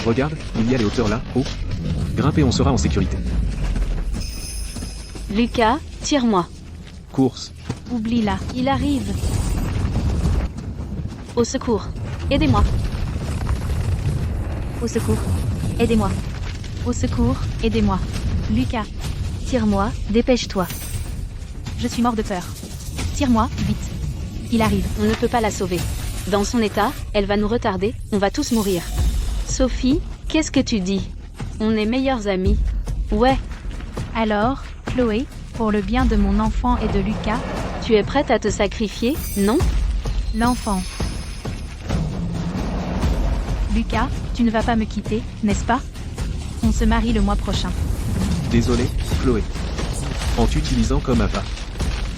Regarde, il y a les hauteurs là, haut. Grimpe et on sera en sécurité. Lucas, tire-moi. Course. Oublie-la. Il arrive. Au secours. Aidez-moi. Au secours. Aidez-moi. Au secours, aidez-moi. Lucas. Tire-moi, dépêche-toi. Je suis mort de peur. Tire-moi, vite. Il arrive. On ne peut pas la sauver. Dans son état, elle va nous retarder, on va tous mourir. Sophie, qu'est-ce que tu dis? On est meilleurs amis. Ouais. Alors, Chloé, pour le bien de mon enfant et de Lucas, Tu es prête à te sacrifier, non? l'enfant. Lucas, tu ne vas pas me quitter, n'est-ce pas? On se marie le mois prochain. Désolé, Chloé. En t'utilisant comme appât.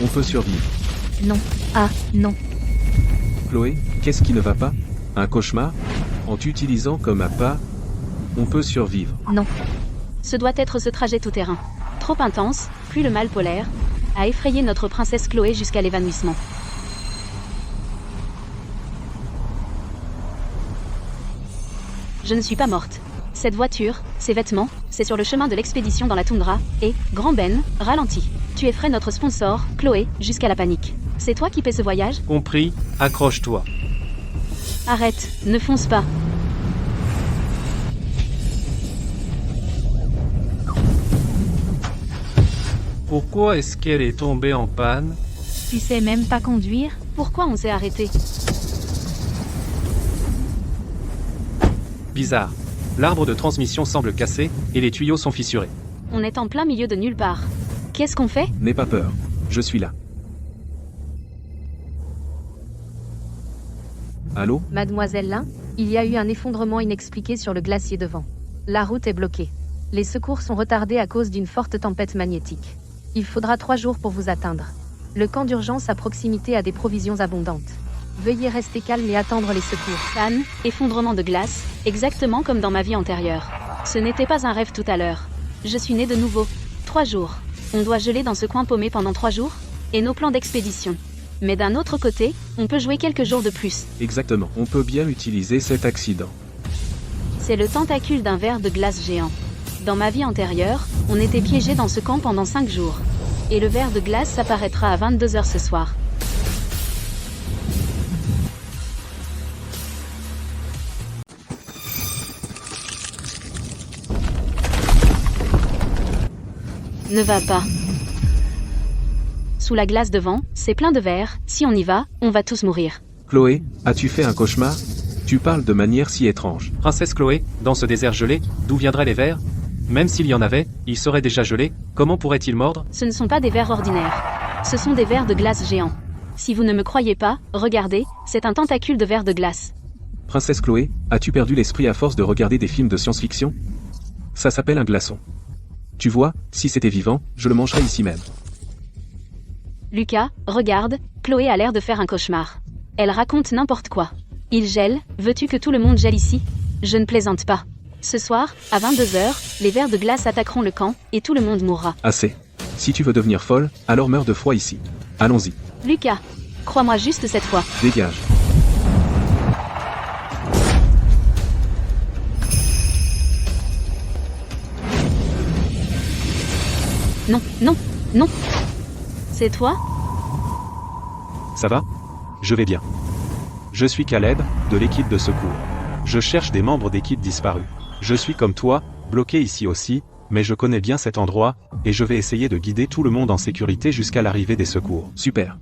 On peut survivre. Non. Ah, non. Chloé, qu'est-ce qui ne va pas? Un cauchemar? En t'utilisant comme appât, on peut survivre. Non. Ce doit être ce trajet tout-terrain. Trop intense, puis le mal polaire, a effrayé notre princesse Chloé jusqu'à l'évanouissement. Je ne suis pas morte. Cette voiture, ces vêtements, c'est sur le chemin de l'expédition dans la toundra, et, Grand Ben, ralentis. Tu effraies notre sponsor, Chloé, jusqu'à la panique. C'est toi qui paie ce voyage? Compris, accroche-toi. Arrête, ne fonce pas. Pourquoi est-ce qu'elle est tombée en panne? Tu sais même pas conduire? Pourquoi on s'est arrêté? Bizarre. L'arbre de transmission semble cassé, et les tuyaux sont fissurés. On est en plein milieu de nulle part. Qu'est-ce qu'on fait? N'aie pas peur. Je suis là. Allô? Mademoiselle Lin, il y a eu un effondrement inexpliqué sur le glacier devant. La route est bloquée. Les secours sont retardés à cause d'une forte tempête magnétique. Il faudra 3 jours pour vous atteindre. Le camp d'urgence à proximité a des provisions abondantes. Veuillez rester calme et attendre les secours. Panne, effondrement de glace, exactement comme dans ma vie antérieure. Ce n'était pas un rêve tout à l'heure. Je suis née de nouveau. 3 jours. On doit geler dans ce coin paumé pendant 3 jours? Et nos plans d'expédition. Mais d'un autre côté, on peut jouer quelques jours de plus. Exactement. On peut bien utiliser cet accident. C'est le tentacule d'un ver de glace géant. Dans ma vie antérieure, on était piégés dans ce camp pendant 5 jours. Et le ver de glace apparaîtra à 22h ce soir. Ne va pas. Sous la glace devant, c'est plein de verre, si on y va, on va tous mourir. Chloé, as-tu fait un cauchemar? Tu parles de manière si étrange. Princesse Chloé, dans ce désert gelé, d'où viendraient les vers? Même s'il y en avait, ils seraient déjà gelés, comment pourraient-ils mordre? Ce ne sont pas des vers ordinaires. Ce sont des vers de glace géants. Si vous ne me croyez pas, regardez, c'est un tentacule de ver de glace. Princesse Chloé, as-tu perdu l'esprit à force de regarder des films de science-fiction? Ça s'appelle un glaçon. Tu vois, si c'était vivant, je le mangerais ici même. Lucas, regarde, Chloé a l'air de faire un cauchemar. Elle raconte n'importe quoi. Il gèle, veux-tu que tout le monde gèle ici? Je ne plaisante pas. Ce soir, à 22h, les vers de glace attaqueront le camp, et tout le monde mourra. Assez. Si tu veux devenir folle, alors meurs de froid ici. Allons-y. Lucas, crois-moi juste cette fois. Dégage. Non, non, non. C'est toi? Ça va? Je vais bien. Je suis Caleb, de l'équipe de secours. Je cherche des membres d'équipe disparus. Je suis comme toi, bloqué ici aussi, mais je connais bien cet endroit, et je vais essayer de guider tout le monde en sécurité jusqu'à l'arrivée des secours. Super.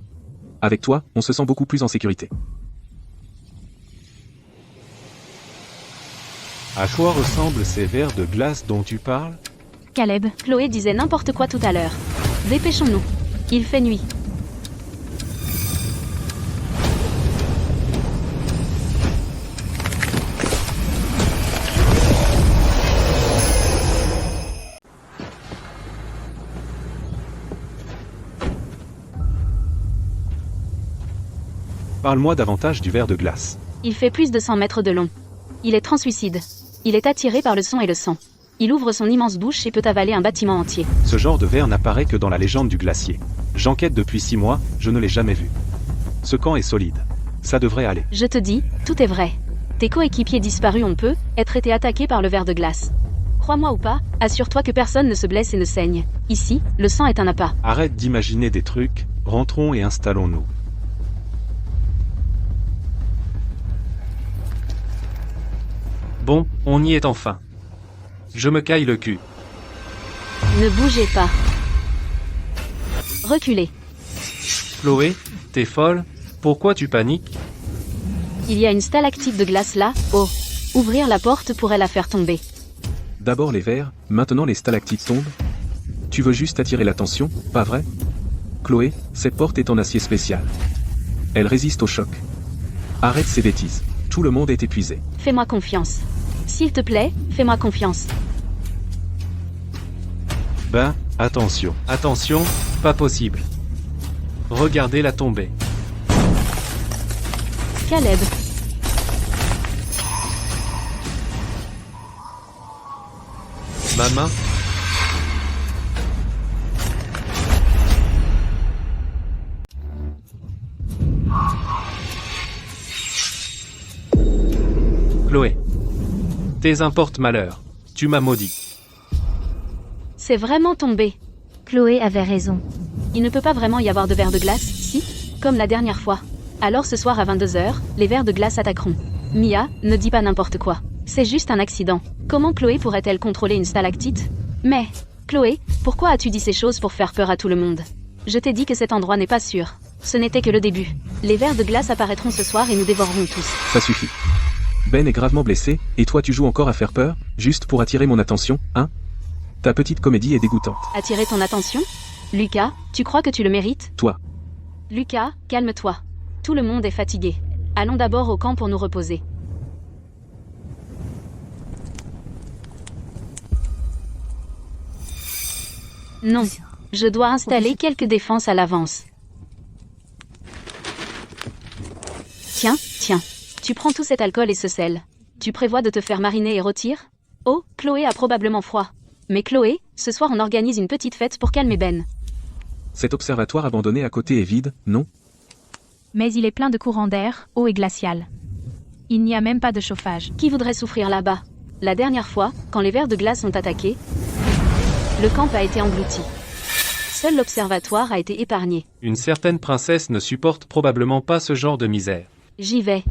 Avec toi, on se sent beaucoup plus en sécurité. À quoi ressemblent ces vers de glace dont tu parles? Caleb, Chloé disait n'importe quoi tout à l'heure. Dépêchons-nous. Il fait nuit. Parle-moi davantage du ver de glace. Il fait plus de 100 mètres de long. Il est translucide. Il est attiré par le son et le sang. Il ouvre son immense bouche et peut avaler un bâtiment entier. Ce genre de ver n'apparaît que dans la légende du glacier. J'enquête depuis 6 mois, je ne l'ai jamais vu. Ce camp est solide. Ça devrait aller. Je te dis, tout est vrai. Tes coéquipiers disparus ont peut-être été attaqués par le ver de glace. Crois-moi ou pas, assure-toi que personne ne se blesse et ne saigne. Ici, le sang est un appât. Arrête d'imaginer des trucs, rentrons et installons-nous. Bon, on y est enfin. Je me caille le cul. Ne bougez pas. Reculez. Chloé, t'es folle? Pourquoi tu paniques? Il y a une stalactite de glace là. Oh. Ouvrir la porte pourrait la faire tomber. D'abord les vers, maintenant les stalactites tombent. Tu veux juste attirer l'attention, pas vrai? Chloé, cette porte est en acier spécial. Elle résiste au choc. Arrête ces bêtises. Tout le monde est épuisé. Fais-moi confiance. S'il te plaît, fais-moi confiance. Ben, attention. Attention, pas possible. Regardez-la tomber. Caleb. Ma main. Chloé. Tes un porte-malheur. Tu m'as maudit. C'est vraiment tombé. Chloé avait raison. Il ne peut pas vraiment y avoir de vers de glace, si? Comme la dernière fois. Alors ce soir à 22h, les vers de glace attaqueront. Mia, ne dis pas n'importe quoi. C'est juste un accident. Comment Chloé pourrait-elle contrôler une stalactite? Mais, Chloé, pourquoi as-tu dit ces choses pour faire peur à tout le monde? Je t'ai dit que cet endroit n'est pas sûr. Ce n'était que le début. Les vers de glace apparaîtront ce soir et nous dévorerons tous. Ça suffit. Ben est gravement blessé, et toi tu joues encore à faire peur, juste pour attirer mon attention, hein? Ta petite comédie est dégoûtante. Attirer ton attention? Lucas, tu crois que tu le mérites? Toi. Lucas, calme-toi. Tout le monde est fatigué. Allons d'abord au camp pour nous reposer. Non. Je dois installer quelques défenses à l'avance. Tiens. Tu prends tout cet alcool et ce sel. Tu prévois de te faire mariner et rôtir? Oh, Chloé a probablement froid. Mais Chloé, ce soir on organise une petite fête pour calmer Ben. Cet observatoire abandonné à côté est vide, non? Mais il est plein de courants d'air, eau et glacial. Il n'y a même pas de chauffage. Qui voudrait souffrir là-bas? La dernière fois, quand les vers de glace ont attaqué, le camp a été englouti. Seul l'observatoire a été épargné. Une certaine princesse ne supporte probablement pas ce genre de misère. J'y vais.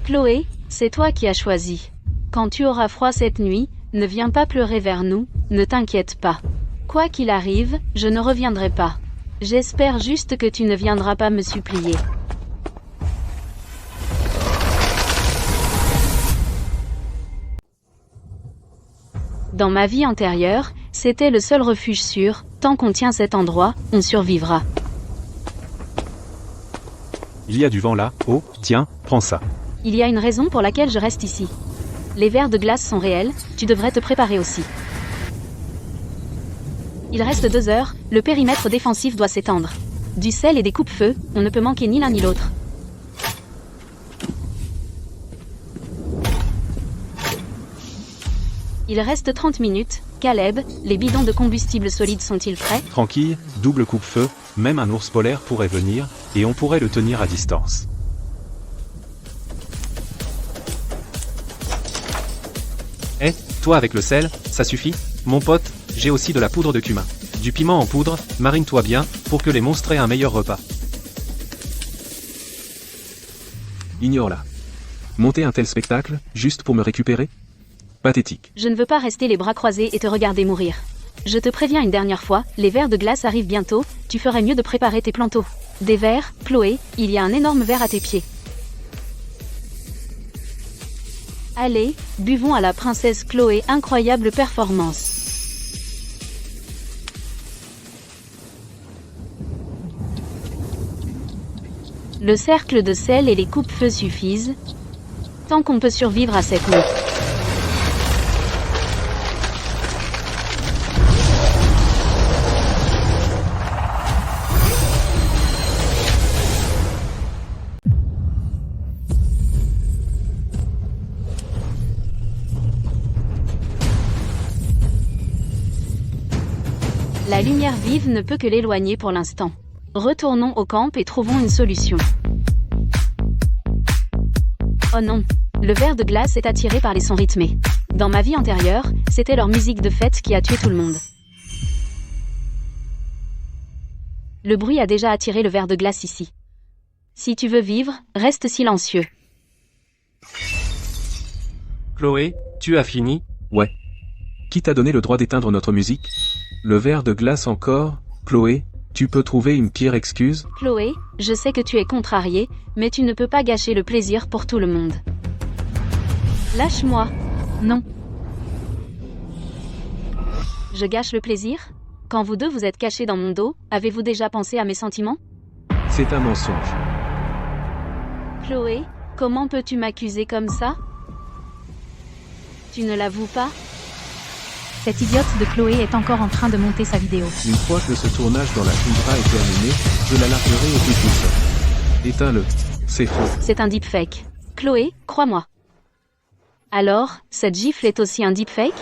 Chloé, c'est toi qui as choisi. Quand tu auras froid cette nuit, ne viens pas pleurer vers nous, ne t'inquiète pas. Quoi qu'il arrive, je ne reviendrai pas. J'espère juste que tu ne viendras pas me supplier. Dans ma vie antérieure, c'était le seul refuge sûr. Tant qu'on tient cet endroit, on survivra. Il y a du vent là. Oh, tiens, prends ça. Il y a une raison pour laquelle je reste ici. Les vers de glace sont réels, tu devrais te préparer aussi. Il reste 2 heures, le périmètre défensif doit s'étendre. Du sel et des coupe-feu, on ne peut manquer ni l'un ni l'autre. Il reste 30 minutes. Caleb, les bidons de combustible solide sont-ils prêts? Tranquille, double coupe-feu, même un ours polaire pourrait venir, et on pourrait le tenir à distance. Eh, toi avec le sel, ça suffit? Mon pote, j'ai aussi de la poudre de cumin. Du piment en poudre, marine-toi bien, pour que les monstres aient un meilleur repas. Ignore-la. Monter un tel spectacle, juste pour me récupérer? Pathétique. Je ne veux pas rester les bras croisés et te regarder mourir. Je te préviens une dernière fois, les vers de glace arrivent bientôt, tu ferais mieux de préparer tes planteaux. Des vers, Chloé, il y a un énorme ver à tes pieds. Allez, buvons à la princesse Chloé, incroyable performance. Le cercle de sel et les coupe-feux suffisent, tant qu'on peut survivre à cette nuit. La lumière vive ne peut que l'éloigner pour l'instant. Retournons au camp et trouvons une solution. Oh non, Le ver de glace est attiré par les sons rythmés. Dans ma vie antérieure, c'était leur musique de fête qui a tué tout le monde. Le bruit a déjà attiré le ver de glace ici. Si tu veux vivre, reste silencieux. Chloé, tu as fini? Ouais. Qui t'a donné le droit d'éteindre notre musique? Le ver de glace encore? Chloé, tu peux trouver une pire excuse? Chloé, je sais que tu es contrariée, mais tu ne peux pas gâcher le plaisir pour tout le monde. Lâche-moi. Non. Je gâche le plaisir? Quand vous deux vous êtes cachés dans mon dos, avez-vous déjà pensé à mes sentiments? C'est un mensonge. Chloé, comment peux-tu m'accuser comme ça? Tu ne l'avoues pas? Cette idiote de Chloé est encore en train de monter sa vidéo. Une fois que ce tournage dans la toundra est terminé, je la larguerai au bout tout seul. Éteins-le. C'est faux. C'est un deepfake. Chloé, crois-moi. Alors, cette gifle est aussi un deepfake?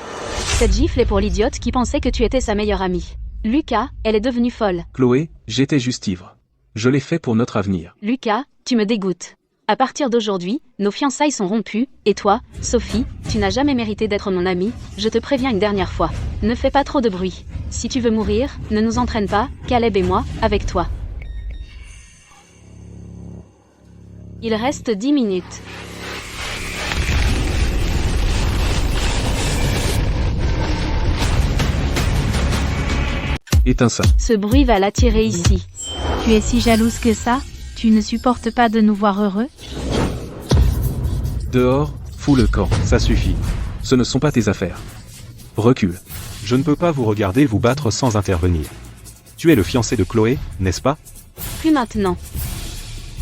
Cette gifle est pour l'idiote qui pensait que tu étais sa meilleure amie. Lucas, elle est devenue folle. Chloé, j'étais juste ivre. Je l'ai fait pour notre avenir. Lucas, tu me dégoûtes. À partir d'aujourd'hui, nos fiançailles sont rompues, et toi, Sophie, tu n'as jamais mérité d'être mon amie, je te préviens une dernière fois. Ne fais pas trop de bruit. Si tu veux mourir, ne nous entraîne pas, Caleb et moi, avec toi. Il reste 10 minutes. Éteins ça. Ce bruit va l'attirer ici. Tu es si jalouse que ça? Tu ne supportes pas de nous voir heureux? Dehors, fous le camp. Ça suffit. Ce ne sont pas tes affaires. Recule. Je ne peux pas vous regarder vous battre sans intervenir. Tu es le fiancé de Chloé, n'est-ce pas? Plus maintenant.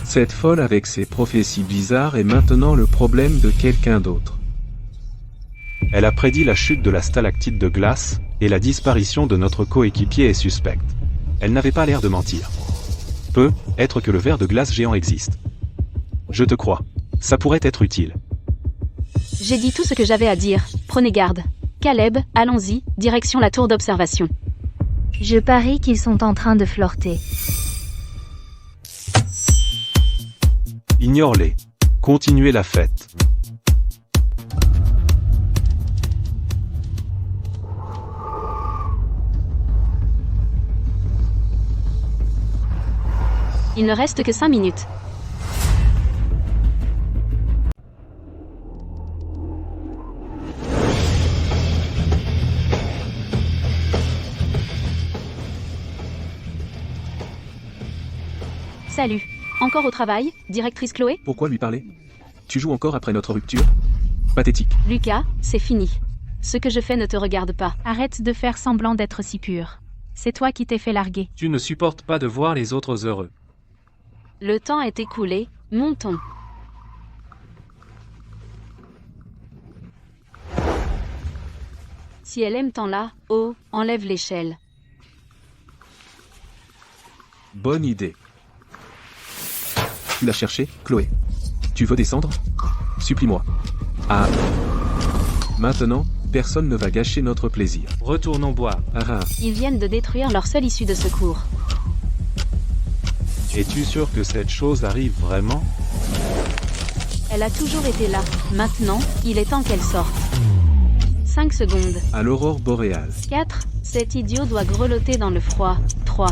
Cette folle avec ses prophéties bizarres est maintenant le problème de quelqu'un d'autre. Elle a prédit la chute de la stalactite de glace, et la disparition de notre coéquipier est suspecte. Elle n'avait pas l'air de mentir. Peut être que le ver de glace géant existe. Je te crois. Ça pourrait être utile. J'ai dit tout ce que j'avais à dire. Prenez garde. Caleb, allons-y, direction la tour d'observation. Je parie qu'ils sont en train de flirter. Ignore-les. Continuez la fête. Il ne reste que 5 minutes. Salut. Encore au travail, directrice Chloé? Pourquoi lui parler? Tu joues encore après notre rupture? Pathétique. Lucas, c'est fini. Ce que je fais ne te regarde pas. Arrête de faire semblant d'être si pur. C'est toi qui t'es fait larguer. Tu ne supportes pas de voir les autres heureux. Le temps est écoulé, montons. Si elle aime tant là, oh, enlève l'échelle. Bonne idée. Tu l'as cherché, Chloé? Tu veux descendre? Supplie-moi. Ah. Maintenant, personne ne va gâcher notre plaisir. Retournons boire. Ah. Ils viennent de détruire leur seule issue de secours. Es-tu sûr que cette chose arrive vraiment? Elle a toujours été là. Maintenant, il est temps qu'elle sorte. 5 secondes. À l'aurore boréale. 4. Cet idiot doit grelotter dans le froid. 3.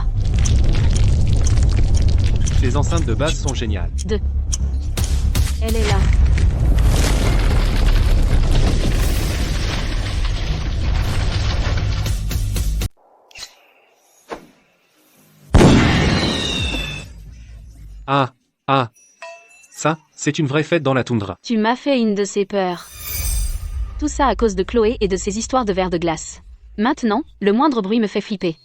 Les enceintes de base sont géniales. 2. Elle est là. Ah. Ça, c'est une vraie fête dans la toundra. Tu m'as fait une de ces peurs. Tout ça à cause de Chloé et de ses histoires de verre de glace. Maintenant, le moindre bruit me fait flipper.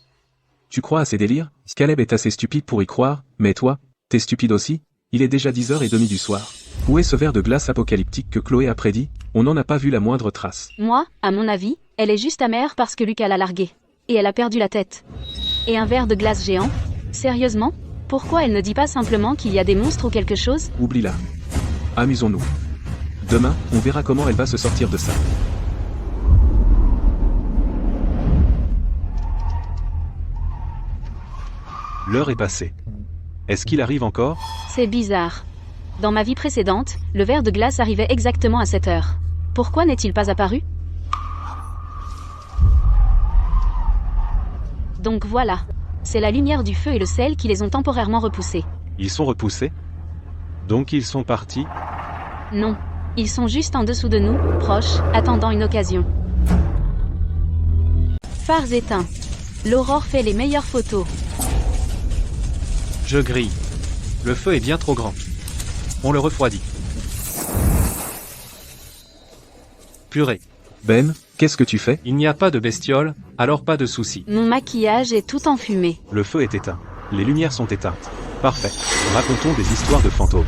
Tu crois à ces délires? Caleb est assez stupide pour y croire, mais toi, t'es stupide aussi? Il est déjà 10h30 du soir. Où est ce ver de glace apocalyptique que Chloé a prédit? On n'en a pas vu la moindre trace. Moi, à mon avis, elle est juste amère parce que Lucas l'a larguée. Et elle a perdu la tête. Et un verre de glace géant? Sérieusement? Pourquoi elle ne dit pas simplement qu'il y a des monstres ou quelque chose? Oublie-la. Amusons-nous. Demain, on verra comment elle va se sortir de ça. L'heure est passée. Est-ce qu'il arrive encore? C'est bizarre. Dans ma vie précédente, le ver de glace arrivait exactement à cette heure. Pourquoi n'est-il pas apparu? Donc voilà. C'est la lumière du feu et le sel qui les ont temporairement repoussés. Ils sont repoussés? Donc ils sont partis? Non. Ils sont juste en dessous de nous, proches, attendant une occasion. Phares éteints. L'aurore fait les meilleures photos. Je grille. Le feu est bien trop grand. On le refroidit. Purée. Ben, qu'est-ce que tu fais? Il n'y a pas de bestiole, alors pas de souci. Mon maquillage est tout enfumé. Le feu est éteint. Les lumières sont éteintes. Parfait. Racontons des histoires de fantômes.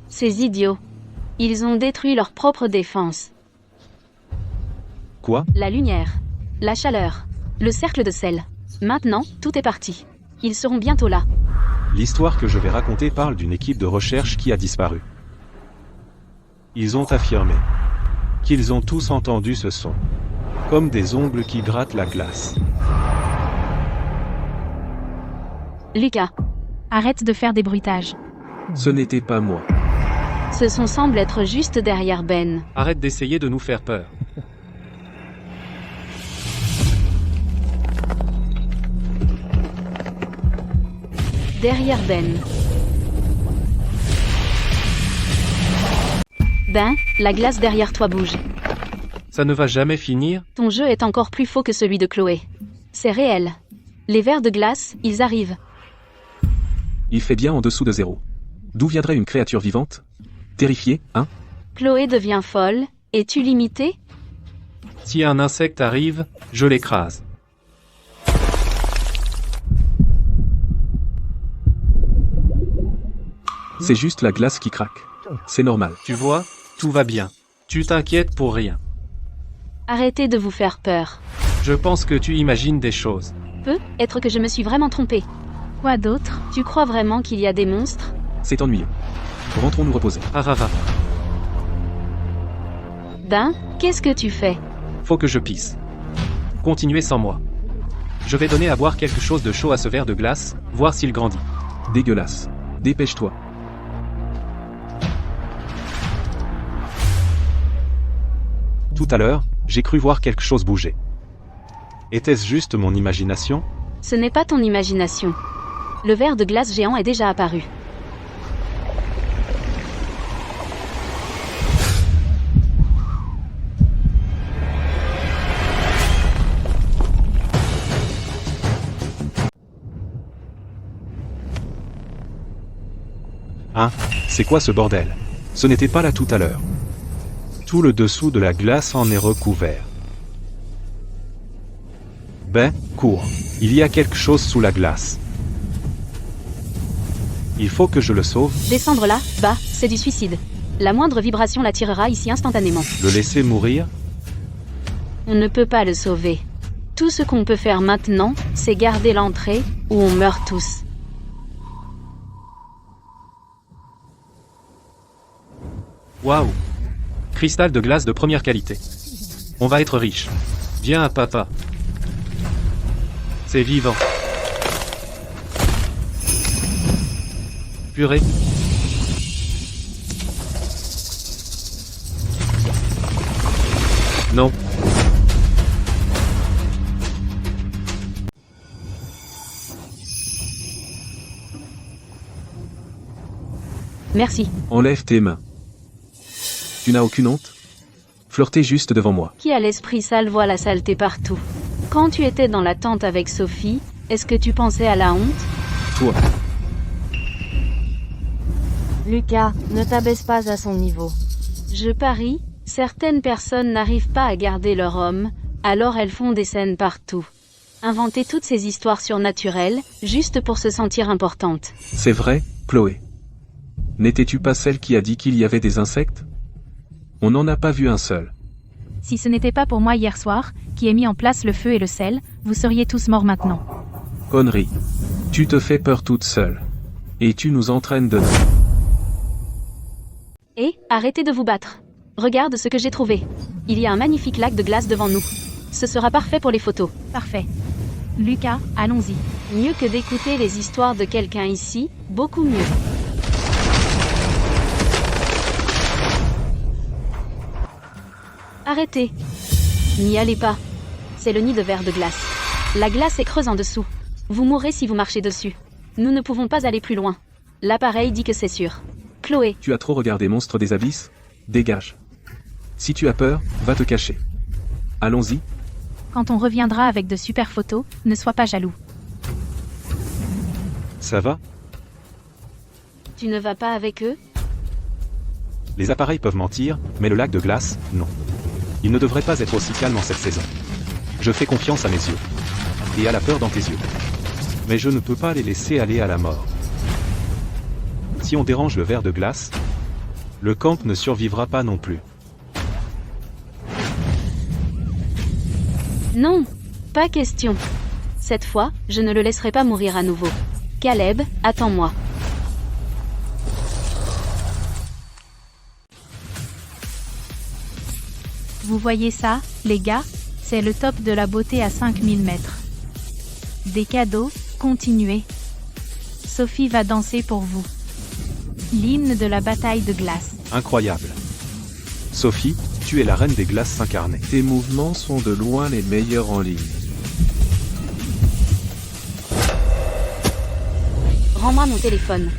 Ces idiots. Ils ont détruit leur propre défense. Quoi? La lumière. La chaleur. Le cercle de sel. Maintenant, tout est parti. Ils seront bientôt là. L'histoire que je vais raconter parle d'une équipe de recherche qui a disparu. Ils ont affirmé qu'ils ont tous entendu ce son, comme des ongles qui grattent la glace. Lucas. Arrête de faire des bruitages. Ce n'était pas moi. Ce son semble être juste derrière Ben. Arrête d'essayer de nous faire peur. Derrière Ben. Ben, la glace derrière toi bouge. Ça ne va jamais finir? Ton jeu est encore plus faux que celui de Chloé. C'est réel. Les vers de glace, ils arrivent. Il fait bien en dessous de 0. D'où viendrait une créature vivante? Terrifiée, hein? Chloé devient folle. Es-tu limité? Si un insecte arrive, je l'écrase. C'est juste la glace qui craque. C'est normal. Tu vois, tout va bien. Tu t'inquiètes pour rien. Arrêtez de vous faire peur. Je pense que tu imagines des choses. Peut être que je me suis vraiment trompée. Quoi d'autre? Tu crois vraiment qu'il y a des monstres? C'est ennuyeux. Rentrons nous reposer. Arava. Ben, qu'est-ce que tu fais? Faut que je pisse. Continuez sans moi. Je vais donner à boire quelque chose de chaud à ce verre de glace, voir s'il grandit. Dégueulasse. Dépêche-toi. Tout à l'heure, j'ai cru voir quelque chose bouger. Était-ce juste mon imagination? Ce n'est pas ton imagination. Le ver de glace géant est déjà apparu. Hein? C'est quoi ce bordel? Ce n'était pas là tout à l'heure. Tout le dessous de la glace en est recouvert. Ben, cours. Il y a quelque chose sous la glace. Il faut que je le sauve. Descendre là, bas, c'est du suicide. La moindre vibration l'attirera ici instantanément. Le laisser mourir? On ne peut pas le sauver. Tout ce qu'on peut faire maintenant, c'est garder l'entrée, ou on meurt tous. Waouh! Cristal de glace de première qualité. On va être riche. Viens, papa. C'est vivant. Purée. Non. Merci. Enlève tes mains. Tu n'as aucune honte? Flirter juste devant moi. Qui a l'esprit sale voit la saleté partout. Quand tu étais dans la tente avec Sophie, est-ce que tu pensais à la honte? Toi. Lucas, ne t'abaisse pas à son niveau. Je parie, certaines personnes n'arrivent pas à garder leur homme, alors elles font des scènes partout. Inventer toutes ces histoires surnaturelles, juste pour se sentir importante. C'est vrai, Chloé. N'étais-tu pas celle qui a dit qu'il y avait des insectes? On n'en a pas vu un seul. Si ce n'était pas pour moi hier soir, qui ai mis en place le feu et le sel, vous seriez tous morts maintenant. Connerie. Tu te fais peur toute seule. Et tu nous entraînes dedans. Et, arrêtez de vous battre. Regarde ce que j'ai trouvé. Il y a un magnifique lac de glace devant nous. Ce sera parfait pour les photos. Parfait. Lucas, allons-y. Mieux que d'écouter les histoires de quelqu'un ici, beaucoup mieux. Arrêtez. N'y allez pas. C'est le nid de verre de glace. La glace est creuse en dessous. Vous mourrez si vous marchez dessus. Nous ne pouvons pas aller plus loin. L'appareil dit que c'est sûr. Chloé, Tu as trop regardé Monstre des Abysses? Dégage. Si tu as peur, va te cacher. Allons-y. Quand on reviendra avec de super photos, ne sois pas jaloux. Ça va? tu ne vas pas avec eux? Les appareils peuvent mentir, mais le lac de glace, non. Il ne devrait pas être aussi calme en cette saison. Je fais confiance à mes yeux. Et à la peur dans tes yeux. Mais je ne peux pas les laisser aller à la mort. Si on dérange le verre de glace, le camp ne survivra pas non plus. Non, pas question. Cette fois, je ne le laisserai pas mourir à nouveau. Caleb, attends-moi. Vous voyez ça, les gars? C'est le top de la beauté à 5000 mètres. Des cadeaux, continuez. Sophie va danser pour vous. L'hymne de la bataille de glace. Incroyable. Sophie, tu es la reine des glaces incarnées. Tes mouvements sont de loin les meilleurs en ligne. Rends-moi mon téléphone.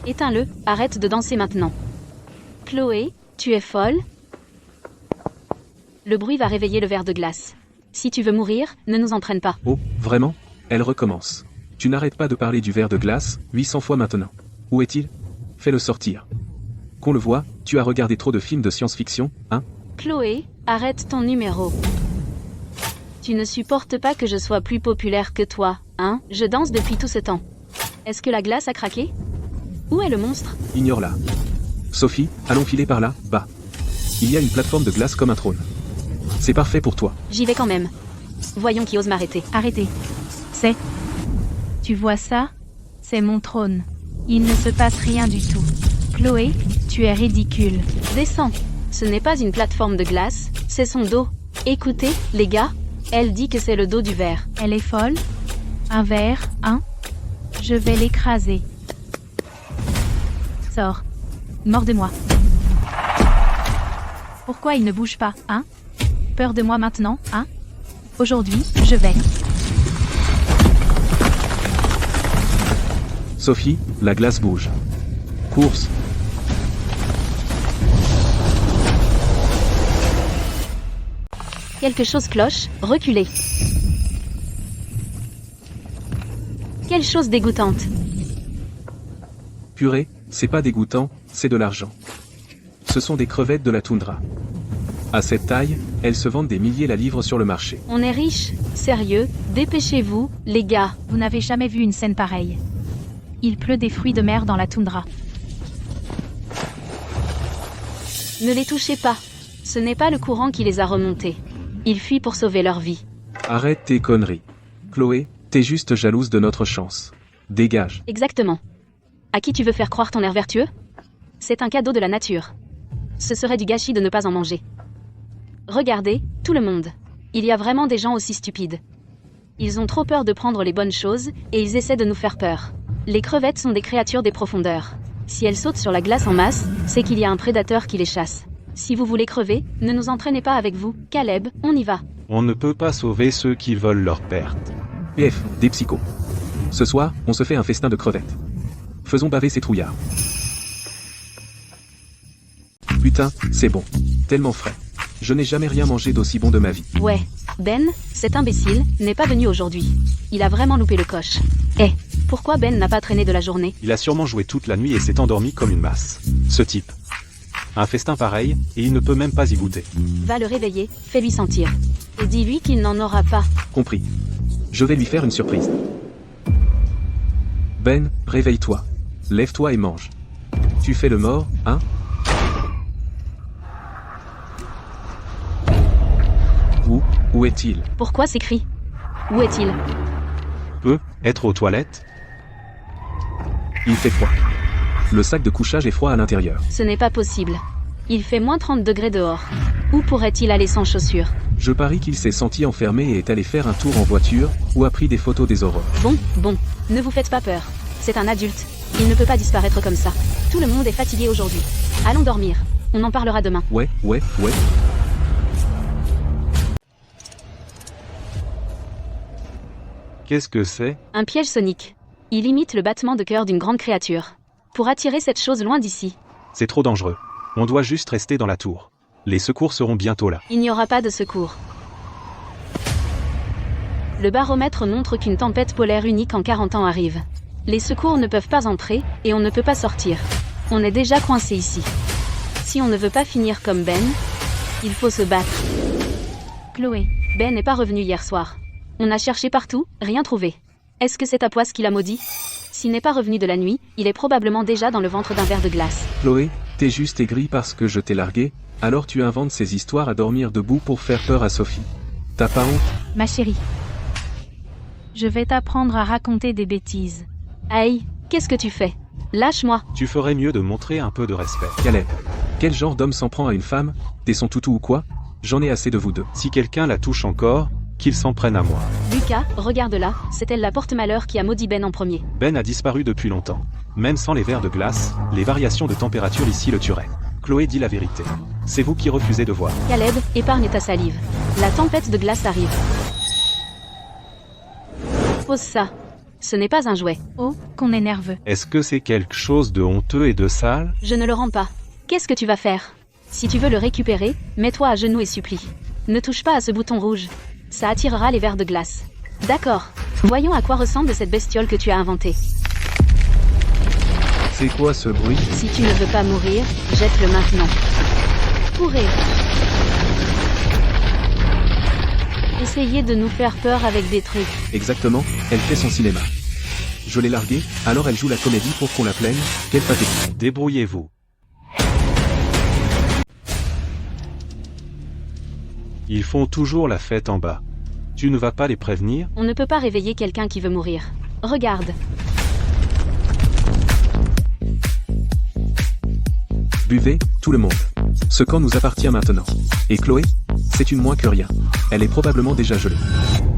Éteins-le, arrête de danser maintenant. Chloé, tu es folle? Le bruit va réveiller le verre de glace. Si tu veux mourir, ne nous entraîne pas. Oh, vraiment? Elle recommence. Tu n'arrêtes pas de parler du verre de glace, 800 fois maintenant. Où est-il? Fais-le sortir. Qu'on le voit, tu as regardé trop de films de science-fiction, hein? Chloé, arrête ton numéro. Tu ne supportes pas que je sois plus populaire que toi, hein? Je danse depuis tout ce temps. Est-ce que la glace a craqué? Où est le monstre? Ignore-la. Sophie, allons filer par là, bas. Il y a une plateforme de glace comme un trône. C'est parfait pour toi. J'y vais quand même. Voyons qui ose m'arrêter. Arrêtez. C'est... Tu vois ça? C'est mon trône. Il ne se passe rien du tout. Chloé, tu es ridicule. Descends. Ce n'est pas une plateforme de glace, c'est son dos. Écoutez, les gars, elle dit que c'est le dos du verre. Elle est folle? Un verre, hein? Je vais l'écraser. Sors. Mort de moi. Pourquoi il ne bouge pas, hein? Peur de moi maintenant, hein? Aujourd'hui, je vais. Sophie, la glace bouge. Course. Quelque chose cloche, reculez. Quelle chose dégoûtante. Purée, c'est pas dégoûtant, c'est de l'argent. Ce sont des crevettes de la toundra. À cette taille, elles se vendent des milliers la livre sur le marché. On est riche, sérieux, dépêchez-vous, les gars. Vous n'avez jamais vu une scène pareille. Il pleut des fruits de mer dans la toundra. Ne les touchez pas. Ce n'est pas le courant qui les a remontés. Ils fuient pour sauver leur vie. Arrête tes conneries. Chloé, t'es juste jalouse de notre chance. Dégage. Exactement. À qui tu veux faire croire ton air vertueux? C'est un cadeau de la nature. Ce serait du gâchis de ne pas en manger. Regardez, tout le monde. Il y a vraiment des gens aussi stupides. Ils ont trop peur de prendre les bonnes choses, et ils essaient de nous faire peur. Les crevettes sont des créatures des profondeurs. Si elles sautent sur la glace en masse, c'est qu'il y a un prédateur qui les chasse. Si vous voulez crever, ne nous entraînez pas avec vous. Caleb, on y va. On ne peut pas sauver ceux qui veulent leur perte. PF, des psychos. Ce soir, on se fait un festin de crevettes. Faisons baver ces trouillards. Putain, c'est bon. Tellement frais. Je n'ai jamais rien mangé d'aussi bon de ma vie. Ouais, Ben, cet imbécile, n'est pas venu aujourd'hui. Il a vraiment loupé le coche. Eh, pourquoi Ben n'a pas traîné de la journée? Il a sûrement joué toute la nuit et s'est endormi comme une masse. Ce type. Un festin pareil, et il ne peut même pas y goûter. Va le réveiller, fais-lui sentir. Et dis-lui qu'il n'en aura pas. Compris. Je vais lui faire une surprise. Ben, réveille-toi. Lève-toi et mange. Tu fais le mort, hein? Où est-il? Pourquoi ces cris? Où est-il? Peut être aux toilettes? Il fait froid. Le sac de couchage est froid à l'intérieur. Ce n'est pas possible. Il fait moins 30 degrés dehors. Où pourrait-il aller sans chaussures? Je parie qu'il s'est senti enfermé et est allé faire un tour en voiture, ou a pris des photos des aurores. Bon, ne vous faites pas peur. C'est un adulte. Il ne peut pas disparaître comme ça. Tout le monde est fatigué aujourd'hui. Allons dormir. On en parlera demain. Ouais. Qu'est-ce que c'est? Un piège sonique. Il imite le battement de cœur d'une grande créature. Pour attirer cette chose loin d'ici. C'est trop dangereux. On doit juste rester dans la tour. Les secours seront bientôt là. Il n'y aura pas de secours. Le baromètre montre qu'une tempête polaire unique en 40 ans arrive. Les secours ne peuvent pas entrer, et on ne peut pas sortir. On est déjà coincé ici. Si on ne veut pas finir comme Ben, il faut se battre. Chloé, Ben n'est pas revenu hier soir. On a cherché partout, rien trouvé. Est-ce que c'est ta poisse qui l'a maudit? S'il n'est pas revenu de la nuit, il est probablement déjà dans le ventre d'un ver de glace. Chloé, t'es juste aigrie parce que je t'ai largué, alors tu inventes ces histoires à dormir debout pour faire peur à Sophie. T'as pas honte? ma chérie. Je vais t'apprendre à raconter des bêtises. Aïe, qu'est-ce que tu fais? Lâche-moi. Tu ferais mieux de montrer un peu de respect. Caleb. Quel genre d'homme s'en prend à une femme? T'es son toutou ou quoi? J'en ai assez de vous deux. Si quelqu'un la touche encore, qu'il s'en prenne à moi. Lucas, regarde là, c'est elle la porte-malheur qui a maudit Ben en premier. Ben a disparu depuis longtemps. Même sans les vers de glace, les variations de température ici le tueraient. Chloé dit la vérité. C'est vous qui refusez de voir. Caleb, épargne ta salive. La tempête de glace arrive. Pose ça. Ce n'est pas un jouet. Oh, qu'on est nerveux. Est-ce que c'est quelque chose de honteux et de sale? Je ne le rends pas. Qu'est-ce que tu vas faire? Si tu veux le récupérer, mets-toi à genoux et supplie. Ne touche pas à ce bouton rouge. Ça attirera les vers de glace. D'accord. Voyons à quoi ressemble cette bestiole que tu as inventée. C'est quoi ce bruit? Si tu ne veux pas mourir, jette-le maintenant. Courez. Essayez de nous faire peur avec des trucs. Exactement, elle fait son cinéma. Je l'ai larguée, alors elle joue la comédie pour qu'on la plaigne, quelle pathétique. Débrouillez-vous. Ils font toujours la fête en bas. Tu ne vas pas les prévenir? On ne peut pas réveiller quelqu'un qui veut mourir. Regarde. Buvez, tout le monde. Ce camp nous appartient maintenant. Et Chloé? C'est une moins que rien. Elle est probablement déjà gelée.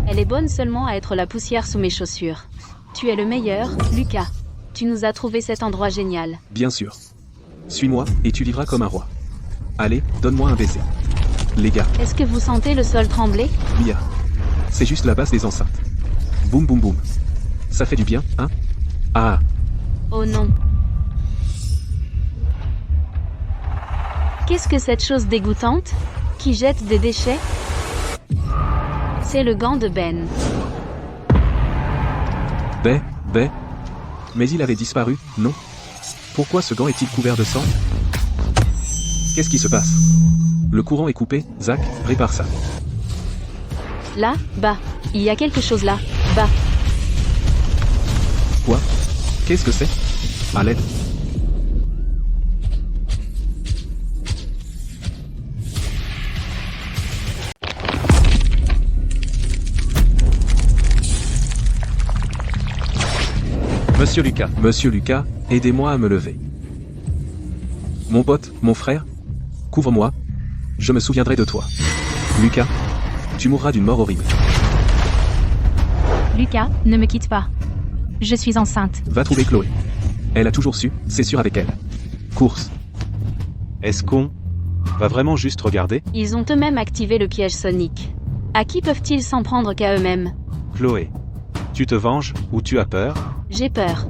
Elle est bonne seulement à être la poussière sous mes chaussures. Tu es le meilleur, Lucas. Tu nous as trouvé cet endroit génial. Bien sûr. Suis-moi, et tu vivras comme un roi. Allez, donne-moi un baiser. Les gars, Est-ce que vous sentez le sol trembler? Mia. C'est juste la base des enceintes. Boum boum boum. Ça fait du bien, hein? Ah. Oh non. Qu'est-ce que cette chose dégoûtante? Qui jette des déchets? C'est le gant de Ben. Mais il avait disparu, non? Pourquoi ce gant est-il couvert de sang? Qu'est-ce qui se passe? Le courant est coupé, Zach, répare ça. Là, bas. Il y a quelque chose là, bas. Quoi? Qu'est-ce que c'est? À l'aide. Monsieur Lucas, aidez-moi à me lever. Mon pote, mon frère, couvre-moi. Je me souviendrai de toi. Lucas, tu mourras d'une mort horrible. Lucas, ne me quitte pas. Je suis enceinte. Va trouver Chloé. Elle a toujours su, c'est sûr avec elle. Course. Est-ce qu'on va vraiment juste regarder? Ils ont eux-mêmes activé le piège sonique. À qui peuvent-ils s'en prendre qu'à eux-mêmes? Chloé, tu te venges ou tu as peur? J'ai peur.